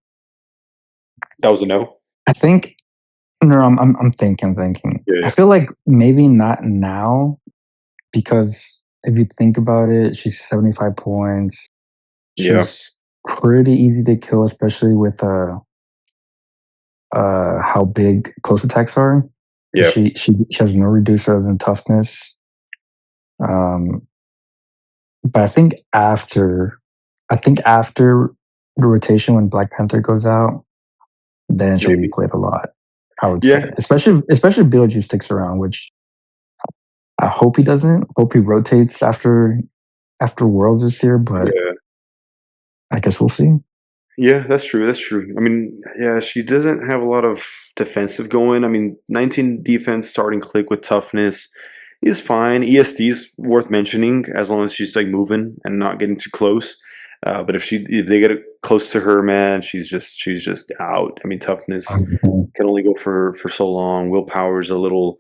That was a no. I think no. I'm thinking. Yeah. I Yeah. feel like maybe not now because if you think about it, she's 75 points. Yeah. She's pretty easy to kill, especially with how big close attacks are. Because Yeah. she has no reducer other than toughness. Um, but I think after the rotation when Black Panther goes out, then she'll be Maybe. played a lot. I would say, Yeah, especially if Beetlejuice sticks around, which I hope he doesn't. Hope he rotates after World this year, but yeah. I guess we'll see. Yeah, that's true. That's true. I mean, yeah, she doesn't have a lot of defensive going. I mean, 19 defense starting click with toughness is fine. ESD is worth mentioning as long as she's like moving and not getting too close. But if they get close to her, man, she's just out. I mean, toughness Mhm. can only go for so long. Willpower is a little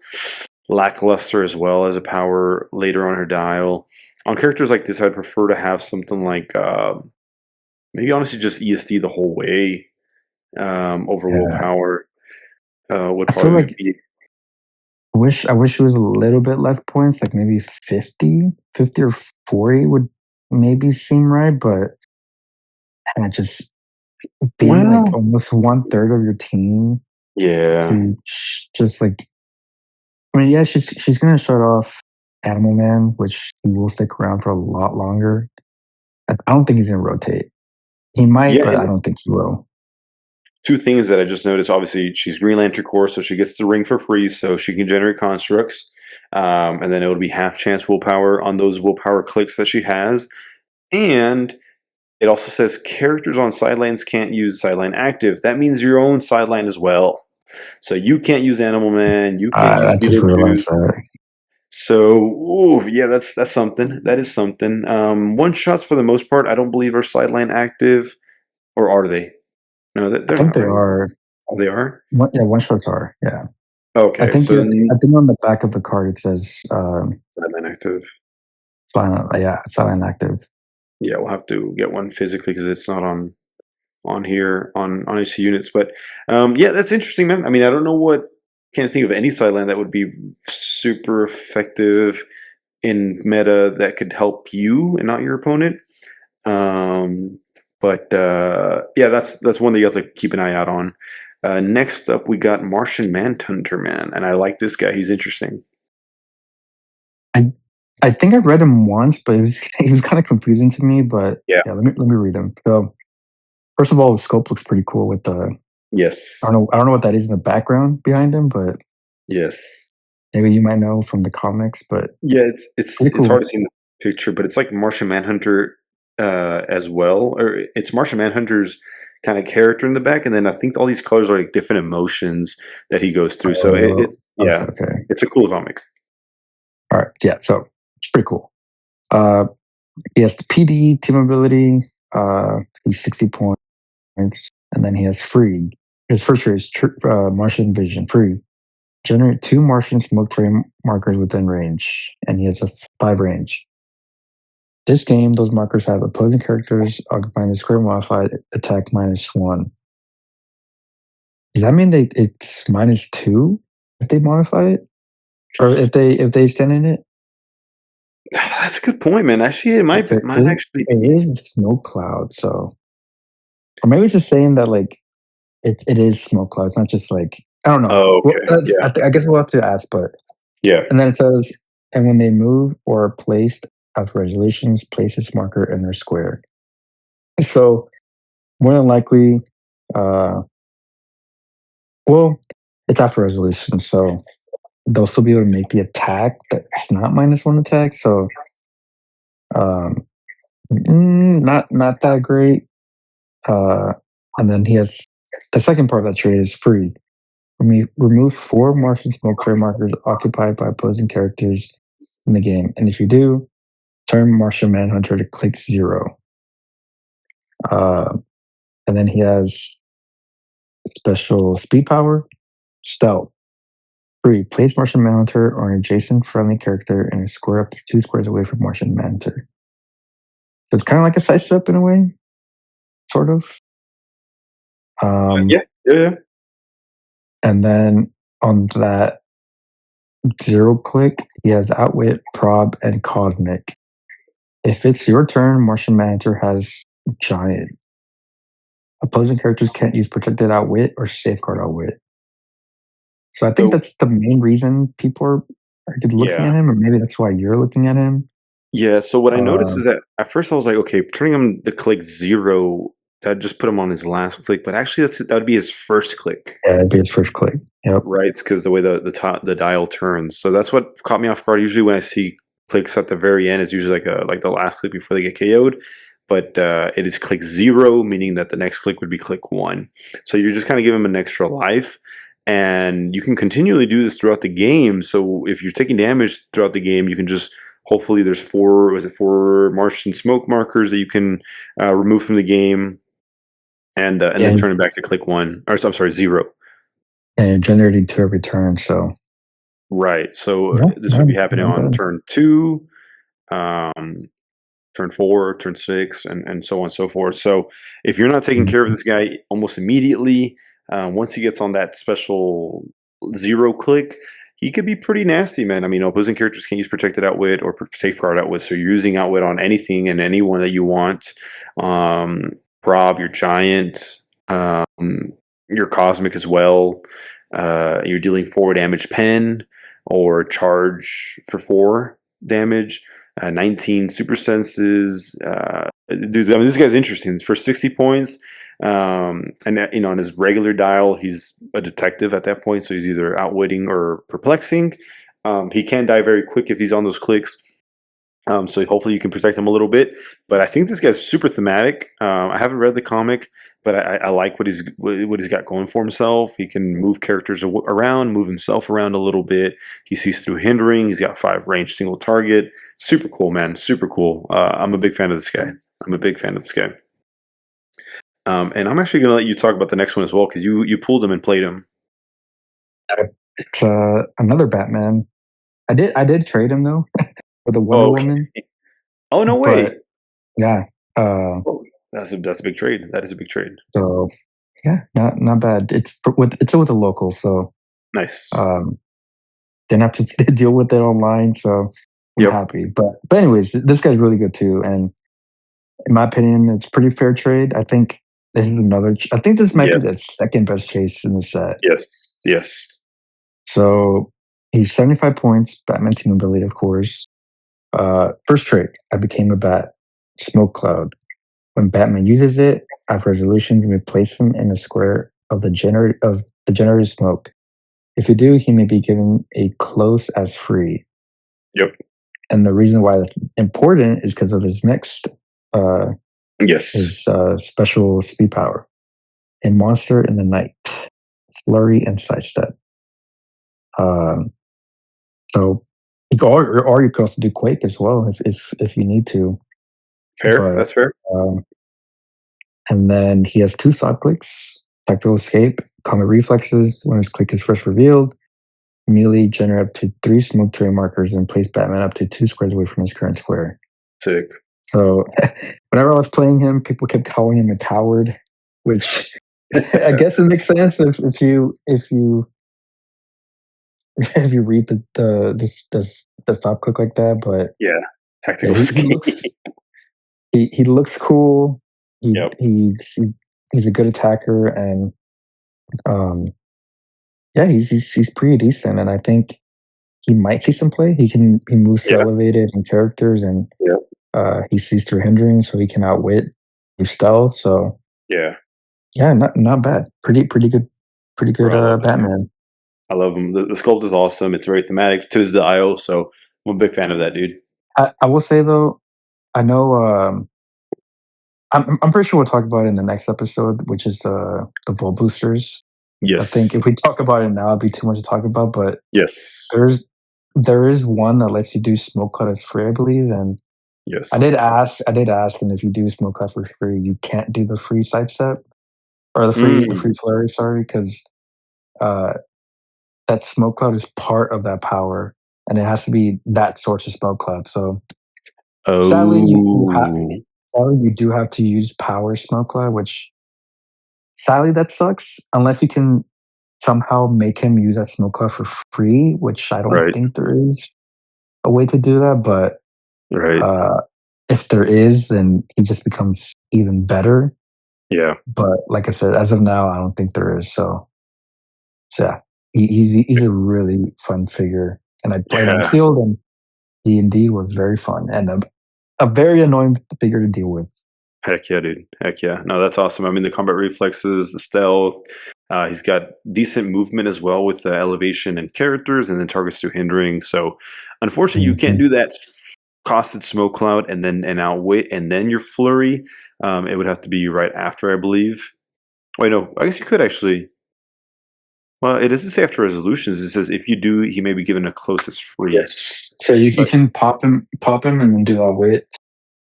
lackluster as well as a power later on her dial. On characters like this, I'd prefer to have something like maybe honestly just ESD the whole way over Yeah, willpower would I feel probably like be. I wish it was a little bit less points, like maybe 50 or 40 would maybe seem right, but and just being like Well, almost one third of your team yeah, to just like I mean, yeah, she's gonna shut off Animal Man, which he will stick around for a lot longer. I don't think he's gonna rotate. He might, yeah. but I And don't think he will. two things that I just noticed. Obviously, she's Green Lantern Corps, so she gets the ring for free, so she can generate constructs. And then it would be half chance willpower on those willpower clicks that she has. And it also says characters on sidelines can't use sideline active. That means your own sideline as well. So you can't use Animal Man, you can't use I just realized Beetlejuice. that. So, ooh, yeah, that's something. That is something. One shots for the most part, I don't believe are sideline active, or are they? No, I they're think not, they right? are. Oh, they are. Yeah, one shots are. Yeah, Okay, so I think on the back of the card it says sideline active. silent. Yeah, silent active. Yeah, we'll have to get one physically because it's not on here on AC units. But yeah, that's interesting, man. I mean, I don't know what. Can't think of any sideline that would be super effective in meta that could help you and not your opponent. Um, but yeah, that's one that you have to keep an eye out on. Next up, we got Martian Manhunter, man, and I like this guy. He's interesting. I I think I read him once, but it was he was kind of confusing to me. But Yeah. yeah, let me read him. So first of all, the scope looks pretty cool with the Yes. I don't know what that is in the background behind him, but Yes. maybe you might know from the comics. But Yeah. It's it's pretty it's hard cool. to see in the picture, but it's like Martian Manhunter as well, or it's Martian Manhunter's kind of character in the back, and then I think all these colors are like different emotions that he goes through. So Oh, it's okay, yeah, okay. it's a cool comic. All right, yeah. So it's pretty cool. Uh, he has the PD team ability. He's 60 points, and then he has free. His first trait is Martian Vision. Free. Generate two Martian smoke trail markers within range, and he has a 5 range. This game, those markers have opposing characters occupying the square modified attack -1. Does that mean it's -2 if they modify it, or if they extend in it? That's a good point, man. Actually, it might Okay, might because actually it be. is a snow cloud, so or maybe it's just saying that like it is smoke cloud. It's not just like I don't know. Oh, Well, okay. Yeah. I guess we'll have to ask, but Yeah. and then it says, and when they move or are placed after resolutions, place this marker in their square. So more than likely, uh, well, it's after resolution, so they'll still be able to make the attack that's not -1 attack. So um, not that great. Uh, and then he has the second part of that trade is free. Remove 4 Martian smoke clear markers occupied by opposing characters in the game, and if you do, turn Martian Manhunter to click 0. Uh, and then he has special speed power, stealth. Free. Place Martian Manhunter or an adjacent friendly character in a square up to 2 squares away from Martian Manhunter. So it's kind of like a sidestep in a way, sort of. Um, Yeah. Yeah. Yeah. and then on that 0 click, he has Outwit, Prob, and Cosmic. If it's your turn, Martian Manhunter has Giant. Opposing characters can't use Protected Outwit or Safeguard Outwit. So I think So that's the main reason people are looking yeah. at him, or maybe that's why you're looking at him. Yeah. So what I noticed Uh, is that at first I was like, okay, turning him to click 0 that just put him on his last click, but actually that would be his first click. Yeah, that'd be his first click. Yep. Right, it's because the way the dial turns. So that's what caught me off guard. Usually when I see clicks at the very end, it's usually like the last click before they get KO'd. But it is click 0, meaning that the next click would be click 1. So you're just kind of giving them an extra life. And you can continually do this throughout the game. So if you're taking damage throughout the game, you can just hopefully there's four Martian smoke markers that you can remove from the game, and then And turn it back to click 1, or I'm sorry, 0. and generating to every turn. So Right. So yeah, this would be happening not on bad. turn 2, um, turn 4, turn 6, and so on and so forth. So if you're not taking care of Mhm. this guy almost immediately, once he gets on that special 0 click, he could be pretty nasty, man. I mean, opposing characters can use protected outwit or safeguard outwit. So you're using outwit on anything and anyone that you want. Um, Prob, your giant, your cosmic as well. You're dealing 4 damage pen or charge for 4 damage. 19 super senses. Dude, I mean, this guy's interesting. For 60 points, and on his regular dial, he's a detective at that point, so he's either outwitting or perplexing. He can die very quick if he's on those clicks. So hopefully you can protect him a little bit. But I think this guy's super thematic. I haven't read the comic, but I like what he's got going for himself. He can move characters around, move himself around a little bit. He sees through hindering. He's got 5 range single target. Super cool, man. Super cool. I'm a big fan of this guy. I'm a big fan of this guy. And I'm actually going to let you talk about the next one as well because you pulled him and played him. It's another Batman. I did trade him though for the Wonder Oh, okay. Woman, Oh, no way. but yeah. Oh, that's a big trade. That is a big trade. So yeah, not bad. It's with the local, so Nice. um, didn't have to deal with it online. So I'm Yep. happy. But anyways, this guy's really good too, and in my opinion, it's pretty fair trade. I think this is another. I think this might be the Yes. second best chase in the set. Yes. Yes. So he's 75 points, Batman team ability, of course. First trait, I became a bat. Smoke cloud. When Batman uses it, after resolutions, we place him in a square of the generated smoke. If you do, he may be given a close as free. Yep. And the reason why that's important is because of his next uh, Yes. his special speed power. A monster in the night, flurry and sidestep. Um, so or you could also do quake as well if you need to. Fair. But That's fair. um, and then he has 2 soft clicks, tactical escape, comet reflexes. When his click is first revealed, immediately generate up to 3 smoke terrain markers and place Batman up to 2 squares away from his current square. Sick. So whenever I was playing him, people kept calling him a coward, which I guess it makes sense if you if you read the stop click like that. But Yeah. yeah, Tactical he escape. looks cool. He Yep. he, he he's a good attacker, and um yeah, he's pretty decent, and I think he might see some play. He moves through Yeah. elevated and characters, and Yep. he sees through hindering, so he can outwit through stealth. So Yeah. yeah, not bad. Pretty good Bro, I love him. Batman. I love him. The sculpt is awesome. It's very thematic to his dial, so I'm a big fan of that dude. I will say though, I know I'm pretty sure we'll talk about it in the next episode, which is the Volt boosters. I think Yes. if we talk about it now, it'd be too much to talk about. But Yes. there is one that lets you do smoke cloud as free, I believe. And Yes. I did ask, and if you do smoke cloud for free, you can't do the free sidestep or the Mm. free flurry. Sorry, because uh, that smoke cloud is part of that power, and it has to be that source of smoke cloud. So sadly, Oh. sadly you do have to use power smoke cloud, which sadly that sucks unless you can somehow make him use that smoke cloud for free, which I don't Right. think there is a way to do that. But Right. uh, if there is, then he just becomes even better. Yeah. But like I said, as of now, I don't think there is. So yeah, he's a really fun figure, and I played him Yeah. sealed, and he indeed was very fun and a very annoying figure to deal with. Heck yeah, dude. Heck yeah. No, that's awesome. I mean, the combat reflexes, the stealth. He's got decent movement as well with the elevation and characters, and then targets through hindering. So, unfortunately, you can't Mhm. do that costed smoke cloud and then and outwit and then your flurry. It would have to be right after, I believe. Wait, no, I guess you could actually. Well, it doesn't say after resolutions. It says if you do, he may be given a closest free. Yes. So you But can pop him, and then do a wit,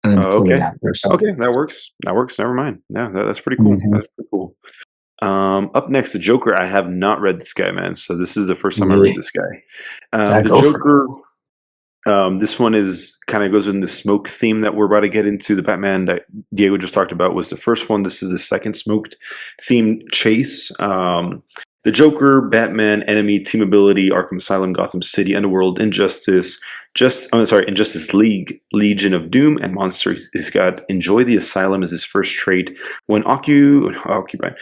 and then flurry okay, after. So okay, that works. That works. Never mind. Yeah, that's pretty cool. mhm. That's pretty cool. Up next, the Joker. I have not read this guy, man. So this is the first time I Yeah, read this guy. yeah, The go for it. Joker. This one is kind of goes in the smoke theme that we're about to get into. The Batman that Diego just talked about was the first one. This is the second smoked theme chase. The Joker, Batman, Enemy, Team Ability, Arkham Asylum, Gotham City, Underworld, Injustice, Injustice League, Legion of Doom, and Monster. He's got Enjoy the Asylum as his first trait. When an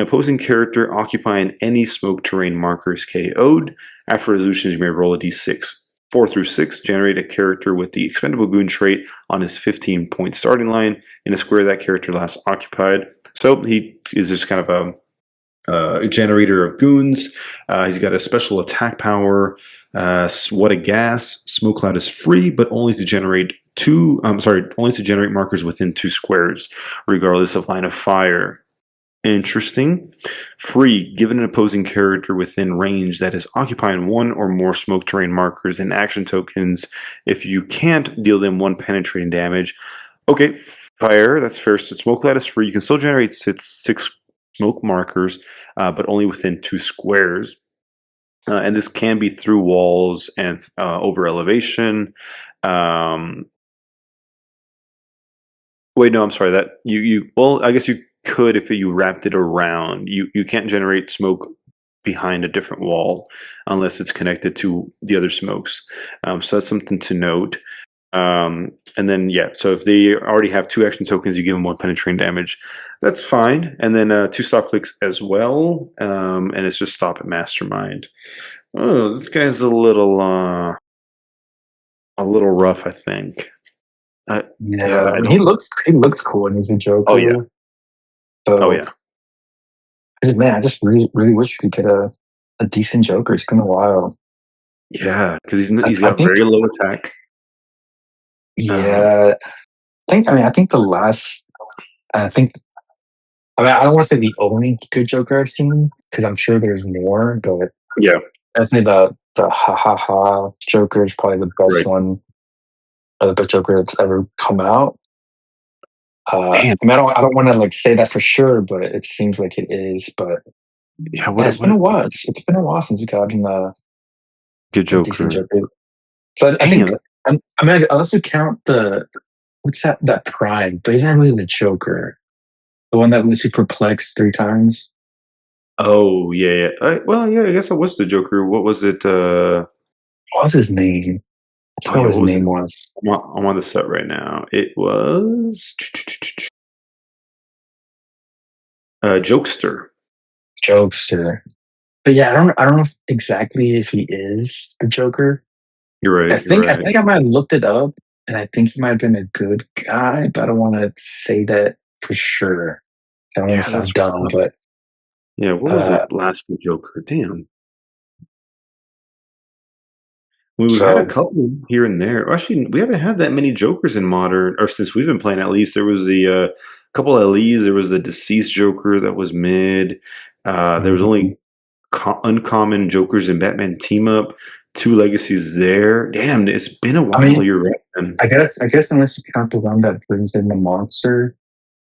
opposing character occupying any smoke terrain marker is KO'd, after resolutions, you may roll a d6. 4 through 6 generate a character with the expendable goon trait on his 15-point starting line in a square that character last occupied. So he is just kind of a generator of goons. He's got a special attack power. What a gas! Smoke cloud is free, but only to generate only to generate markers within 2 squares, regardless of line of fire. Interesting. Free, given an opposing character within range that is occupying one or more smoke terrain markers and action tokens. If you can't deal them 1 penetrating damage. Okay, fire, that's fair. So smoke cloud is free. You can still generate six smoke markers, but only within 2 squares. And this can be through walls and over elevation. Um, Wait, no, I'm sorry. That well, I guess you could if you wrapped it around. You can't generate smoke behind a different wall unless it's connected to the other smokes. So that's something to note. And then yeah, so if they already have 2 action tokens, you give them 1 penetrating damage. That's fine. And then 2 stop clicks as well. And it's just stop at Mastermind. Oh, this guy's a little rough, I think. Uh, Yeah, I I mean, don't. he looks cool, and he's a Oh yeah. Joker. Oh So yeah. man, I just really wish we could get a decent Joker. It's been a while. Yeah, because he's I got think, very low attack. Um, yeah, I think the last, I think, I mean, I don't want to say the only good Joker I've seen, because I'm sure there's more, but yeah, definitely the ha ha ha Joker is probably the best right. one, or the best Joker that's ever come out. Damn. I mean, I don't want to like say that for sure, but it seems like it is. But Yeah, yeah, what a It's been a while since we got good a decent Joker. Joker. So I Damn. think, I mean, unless you count the what's that Prime, but he's not really the Joker, the one that lets you perplex 3 times. Oh yeah, yeah. Well, yeah. I guess I was the Joker. What was it? What was his name? I Oh forgot yeah, what what his was it? name was. I'm on the set right now. It was Jokester. Jokester. But yeah, I don't know exactly if he is the Joker. You're right. You're I right. think I might have looked it up, and I think he might have been a good guy, but I don't want to say that for sure. I don't want Yeah, to that's sound dumb, rough. but Yeah, what was uh, it? Last good Joker. Damn. We've had a so couple here and there. Actually, we haven't had that many Jokers in modern, or since we've been playing. At least there was the couple of Lees. There was the deceased Joker that was mid. There was mhm. only uncommon Jokers in Batman Team Up. 2 legacies there. Damn, it's been a I while. mean, You're right, man. I guess unless you count the one that brings in the monster,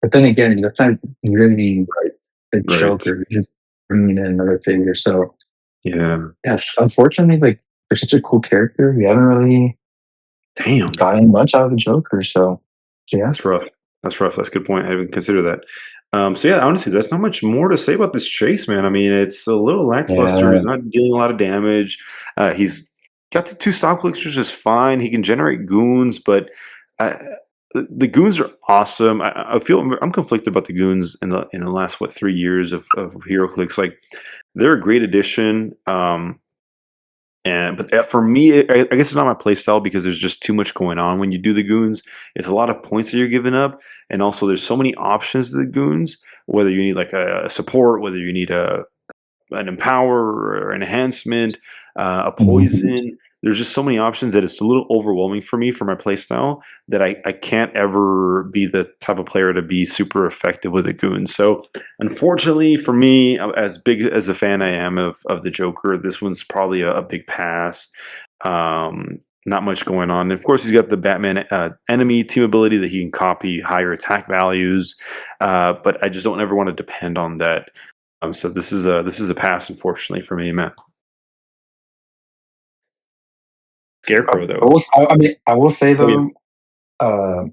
but then again, that's not really Right, the right. Joker. You're just bringing in another figure. So Yeah. yes, unfortunately, like they're such a cool character. We haven't really Damn, gotten much out of the Joker. So yeah, that's rough. That's rough. That's a good point. I haven't considered that. So yeah, honestly, there's not much more to say about this chase, man. I mean, it's a little lackluster. yeah. He's not dealing a lot of damage. He's got the 2 stop clicks, which is fine. He can generate goons, but uh, the goons are awesome. I feel I'm conflicted about the goons in the last 3 years of HeroClix. Like they're a great addition. And but for me, I guess it's not my play style because there's just too much going on when you do the goons. It's a lot of points that you're giving up, and also there's so many options to the goons. Whether you need like a support, whether you need an empower or enhancement, a Mhm. poison. There's just so many options that it's a little overwhelming for me for my playstyle that I can't ever be the type of player to be super effective with a goon. So unfortunately for me, as big as a fan I am of the Joker, this one's probably a big pass. Not much going on. And of course, he's got the Batman enemy team ability that he can copy higher attack values, but I just don't ever want to depend on that. So this is a pass, unfortunately for me, man. Scarecrow, though. I mean, I will say Oh though, yes. uh,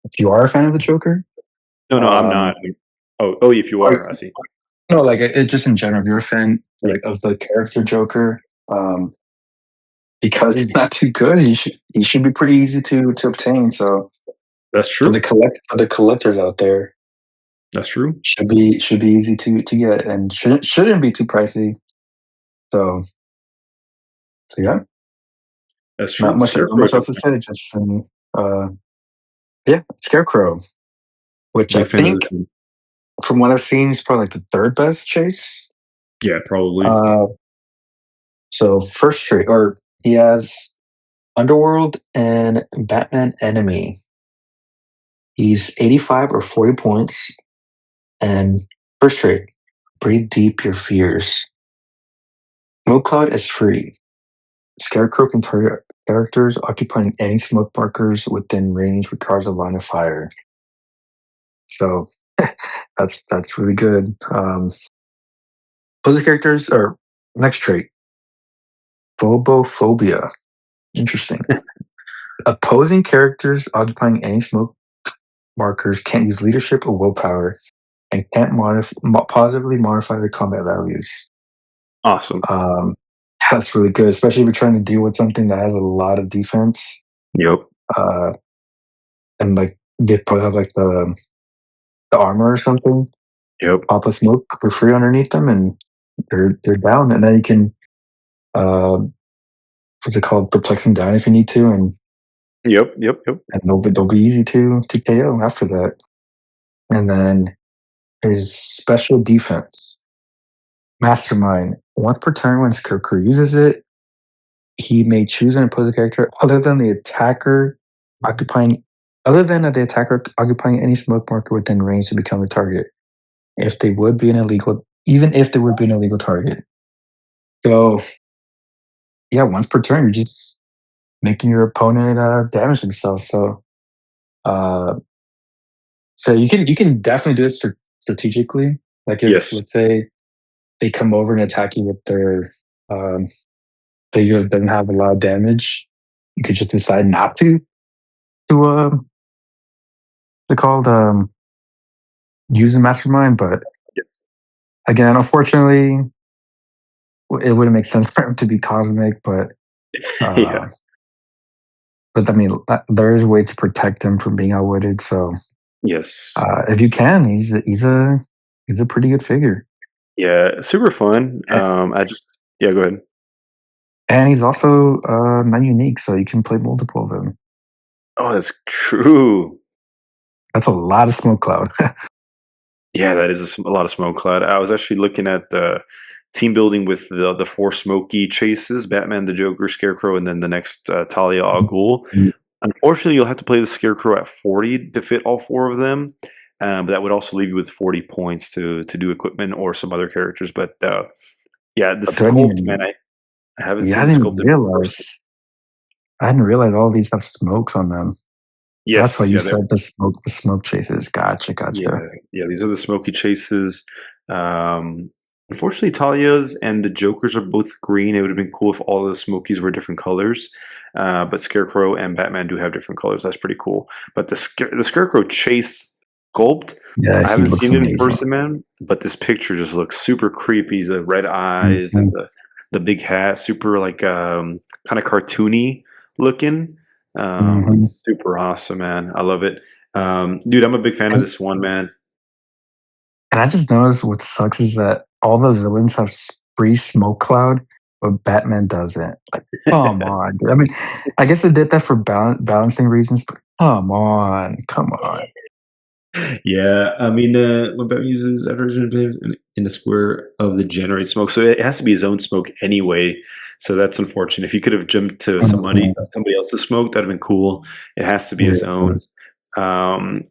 if you are a fan of the Joker, No, no, I'm um, not. Oh, if you or are, I see. no, like it just in general, if you're a fan Yeah, like of the character Joker, um, because he's not too good, he should be pretty easy to obtain. So that's true. for the collectors out there, That's true. should be easy to get and shouldn't be too pricey. So yeah, That's true. not Scarecrow, much else to definitely. say. Just uh, yeah, Scarecrow, which I Big fan of this think one. from what I've seen is probably like the third best chase. Yeah, probably. Uh, so first trait, or he has Underworld and Batman Enemy. He's 85 or 40 points. And first trait, breathe deep your fears. Smoke Cloud is free. Scarecrow can target characters occupying any smoke markers within range, regardless of line of fire. So that's really good. Opposing characters or next trait, phobophobia. Interesting. Opposing characters occupying any smoke markers can't use leadership or willpower and can't positively modify their combat values. Awesome. Um, that's really good, especially if you're trying to deal with something that has a lot of defense. Yep. Uh, and like they probably have like the armor or something. Yep. Pop a smoke for free underneath them, and they're down. And then you can uh, what's it called? Perplex them down if you need to, Yep. Yep. Yep. and they'll be easy to KO after that. And then his special defense, Mastermind. Once per turn, when Scarecrow uses it, he may choose an opposing character occupying the attacker occupying any smoke marker within range to become the target. If they would be an illegal Even if they would be an illegal target. So yeah, once per turn, you're just making your opponent damage themselves. Uh, so you can definitely do it strategically. Like if Yes. let's say they come over and attack you with their um, they doesn't have a lot of damage, you could just decide not to they called use a mastermind. But again, unfortunately, it wouldn't make sense for him to be cosmic. Yeah. Uh, but I mean, there is ways to protect him from being outwitted. So Yes. if you can, he's a pretty good figure, Yeah. Super fun. and, I just yeah. Go ahead. and he's also not unique, so you can play multiple of them. Oh, that's true. That's a lot of smoke cloud. Yeah, that is a lot of smoke cloud. I was actually looking at the team building with the four smoky chases: Batman, the Joker, Scarecrow, and then the next Talia al Ghul. Unfortunately, you'll have to play the Scarecrow at 40 to fit all four of them. But that would also leave you with 40 points to do equipment or some other characters. But yeah, the But do I sculpt, man, even? I haven't Yeah, I seen the didn't sculpt in person. realize. I didn't realize all these have smokes on them. That's why Yes, you yeah, said the smoke chases. Gotcha, yeah, gotcha. yeah. These are the smoky chases. Um, Unfortunately, Talia's and the Joker's are both green. It would have been cool if all the Smokies were different colors. But Scarecrow and Batman do have different colors. That's pretty cool. But the Scarecrow chase sculpt, Yeah, I he haven't looks seen it in amazing. person, man. But this picture just looks super creepy. The red eyes and Mhm, the big hat, super like kind of cartoony looking. mhm. It's super awesome, man. I love it. Dude, I'm a big fan of And this one, man. and I just noticed what sucks is that all the villains have free smoke cloud, but Batman doesn't. Like, come on, dude. I mean, I guess they did that for balancing reasons, but come on. Yeah, I mean, when Batman uses aversion in the square of the generate smoke, so it has to be his own smoke anyway. So that's unfortunate. If he could have jumped to Mhm. somebody else's smoke, that'd have been cool. It has to be his Yeah. own. Um,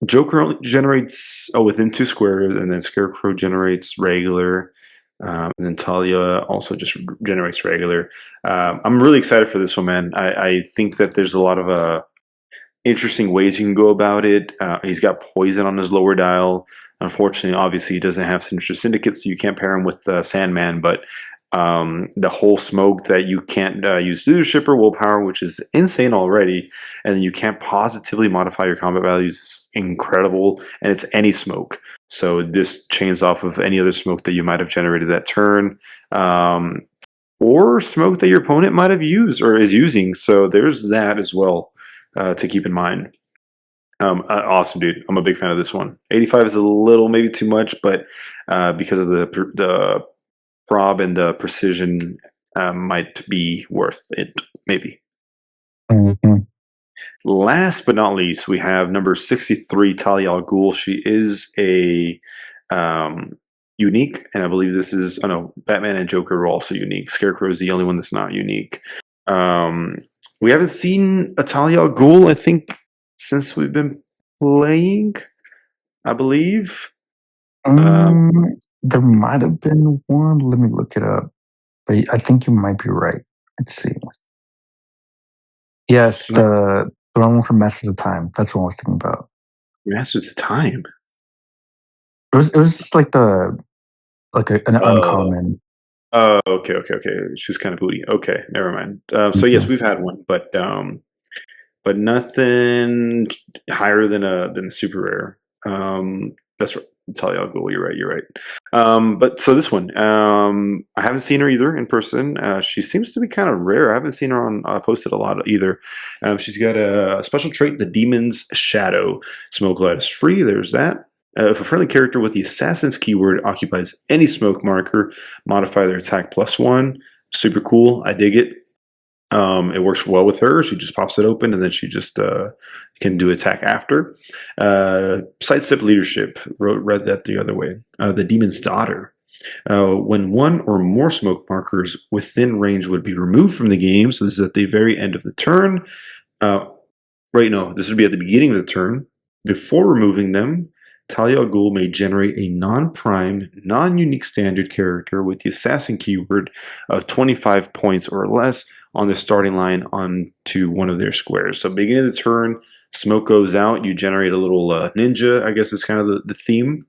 Joker only generates within two squares, and then Scarecrow generates regular, and then Talia also just generates regular. I'm really excited for this one, man. I think that there's a lot of interesting ways you can go about it. He's got poison on his lower dial. Unfortunately, obviously, he doesn't have Sinister Syndicate, so you can't pair him with Sandman. But the whole smoke that you can't use leadership or willpower, which is insane already, and then you can't positively modify your combat values is incredible. And it's any smoke. So this chains off of any other smoke that you might have generated that turn. Or smoke that your opponent might have used or is using. So there's that as well to keep in mind. Awesome, dude. I'm a big fan of this one. 85 is a little maybe too much, but because of the prob and the precision, might be worth it. Maybe. Mhm. Last but not least, we have number 63, Talia al Ghul. She is a um, unique, and I believe this is. Oh no, Batman and Joker are also unique. Scarecrow is the only one that's not unique. Um, we haven't seen a Talia al Ghul, I think, since we've been playing. I believe. Um, There might have been one. Let me look it up. But I think you might be right. Let's see. Yes, the one from Masters of Time. That's what I was thinking about. Masters of Time. It was just like an Oh, uncommon. oh, okay, okay, okay. She was kind of booty. Okay, never mind. So yes, Mhm. we've had one, but nothing higher than a super rare. That's right. Talia al Ghul. You're right. You're right. But so this one, I haven't seen her either in person. She seems to be kind of rare. I haven't seen her on posted a lot either. She's got a special trait, the Demon's Shadow. Smoke light is free. There's that. If a friendly character with the Assassin's keyword occupies any smoke marker, modify their attack +1. Super cool. I dig it. It works well with her. She just pops it open, and then she just can do attack after. Sidestep leadership. Read that the other way. The demon's daughter. When one or more smoke markers within range would be removed from the game, so this is at the very end of the turn. Uh, Right, no, this would be at the beginning of the turn. Before removing them, Talia al Ghul may generate a non-prime, non-unique standard character with the assassin keyword of 25 points or less on the starting line onto one of their squares. So beginning of the turn, smoke goes out, you generate a little ninja, I guess is kind of the theme.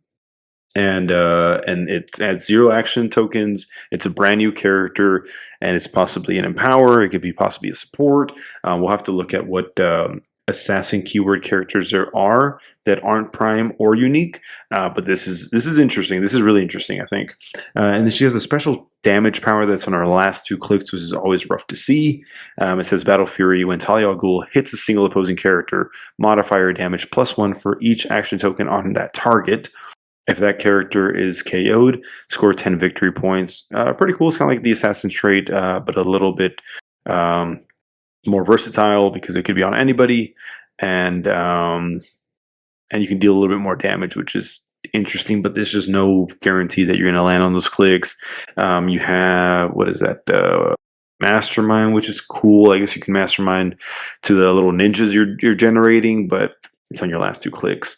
And it adds 0 action tokens. It's a brand new character, and it's possibly an empower. It could be possibly a support. We'll have to look at what assassin keyword characters there are that aren't prime or unique. But this is interesting. This is really interesting, I think. And then she has a special damage power that's on our last 2 clicks, which is always rough to see. It says Battle Fury. When Talia al Ghul hits a single opposing character, modifier damage +1 for each action token on that target. If that character is KO'd, score 10 victory points. Pretty cool. It's kind of like the assassin trait, but a little bit um, more versatile because it could be on anybody, and you can deal a little bit more damage, which is interesting. But there's just no guarantee that you're going to land on those clicks. You have what is that? Mastermind, which is cool. I guess you can mastermind to the little ninjas you're generating, but it's on your last 2 clicks.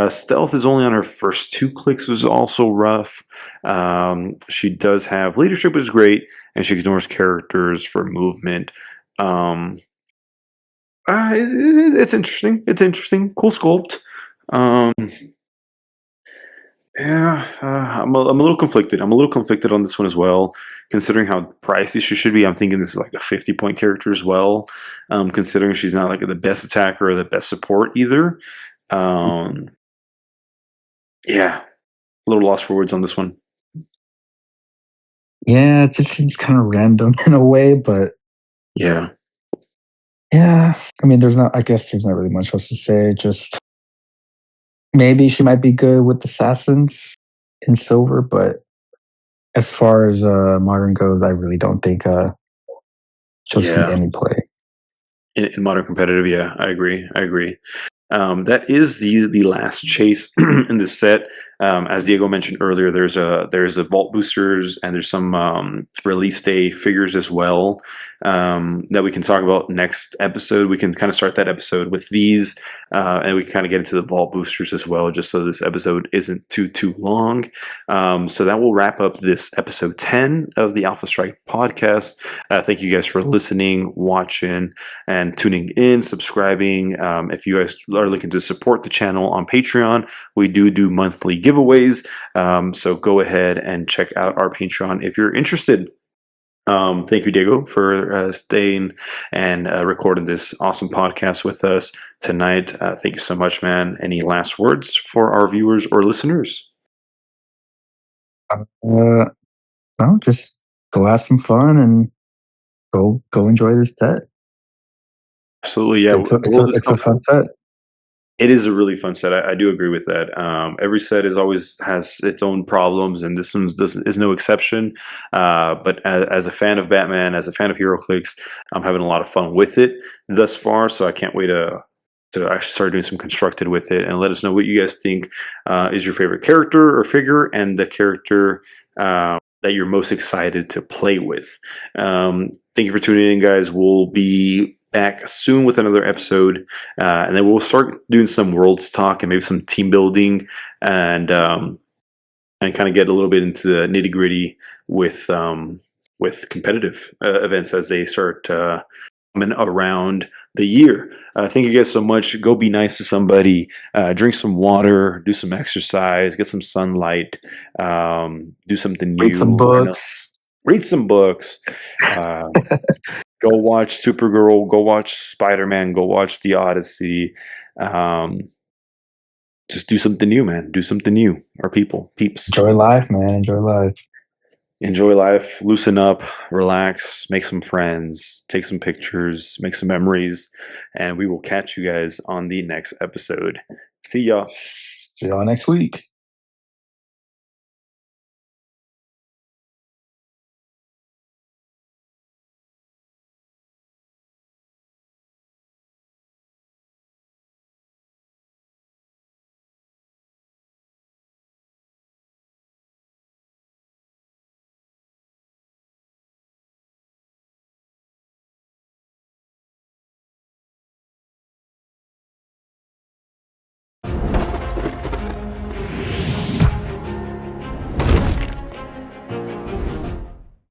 Stealth is only on her first 2 clicks, was also rough. She does have leadership, which is great, and she ignores characters for movement. Um, it's interesting. It's interesting. Cool sculpt. Um, yeah, I'm a little conflicted. I'm a little conflicted on this one as well, considering how pricey she should be. I'm thinking this is like a 50-point character as well, considering she's not like the best attacker or the best support either. Um, yeah, a little lost for words on this one. Yeah, it just seems kind of random in a way, but Yeah. yeah. I mean, I guess there's not really much else to say. Just maybe she might be good with assassins in silver, but As far as modern goes, I really don't think you'll see Yeah, any play. in modern competitive, yeah, I agree. I agree. That is the last chase in the set. As Diego mentioned earlier, there's a vault boosters and there's some release day figures as well that we can talk about next episode. We can kind of start that episode with these, and we kind of get into the vault boosters as well, just so this episode isn't too long. So that will wrap up this episode 10 of the Alpha Strike podcast. Thank you guys for listening, watching, and tuning in, subscribing. If you guys are looking to support the channel on Patreon, we do monthly giveaways. So go ahead and check out our Patreon if you're interested. Thank you, Diego, for staying and recording this awesome podcast with us tonight. Thank you so much, man. Any last words for our viewers or listeners? No, just go have some fun and go enjoy this set. Absolutely, yeah. It's a The world is it's a coming. fun set. It is a really fun set. I do agree with that. Every set is always has its own problems, and this one is no exception. But as a fan of Batman, as a fan of Heroclix, I'm having a lot of fun with it thus far. So I can't wait to actually start doing some constructed with it, and let us know what you guys think is your favorite character or figure, and the character that you're most excited to play with. Thank you for tuning in, guys. We'll be back soon with another episode, and then we'll start doing some worlds talk and maybe some team building, and kind of get a little bit into the nitty gritty with competitive events as they start coming around the year. Thank you guys so much. Go be nice to somebody. Drink some water. Do some exercise. Get some sunlight. Do something Read some new. I know. books. Read some books. Uh, Go watch Supergirl. Go watch Spider-Man. Go watch The Odyssey. Um, just do something new, man. Do something new. Our peeps. Enjoy life, man. Enjoy life. Enjoy life. Loosen up. Relax. Make some friends. Take some pictures. Make some memories. And we will catch you guys on the next episode. See y'all. See y'all next week.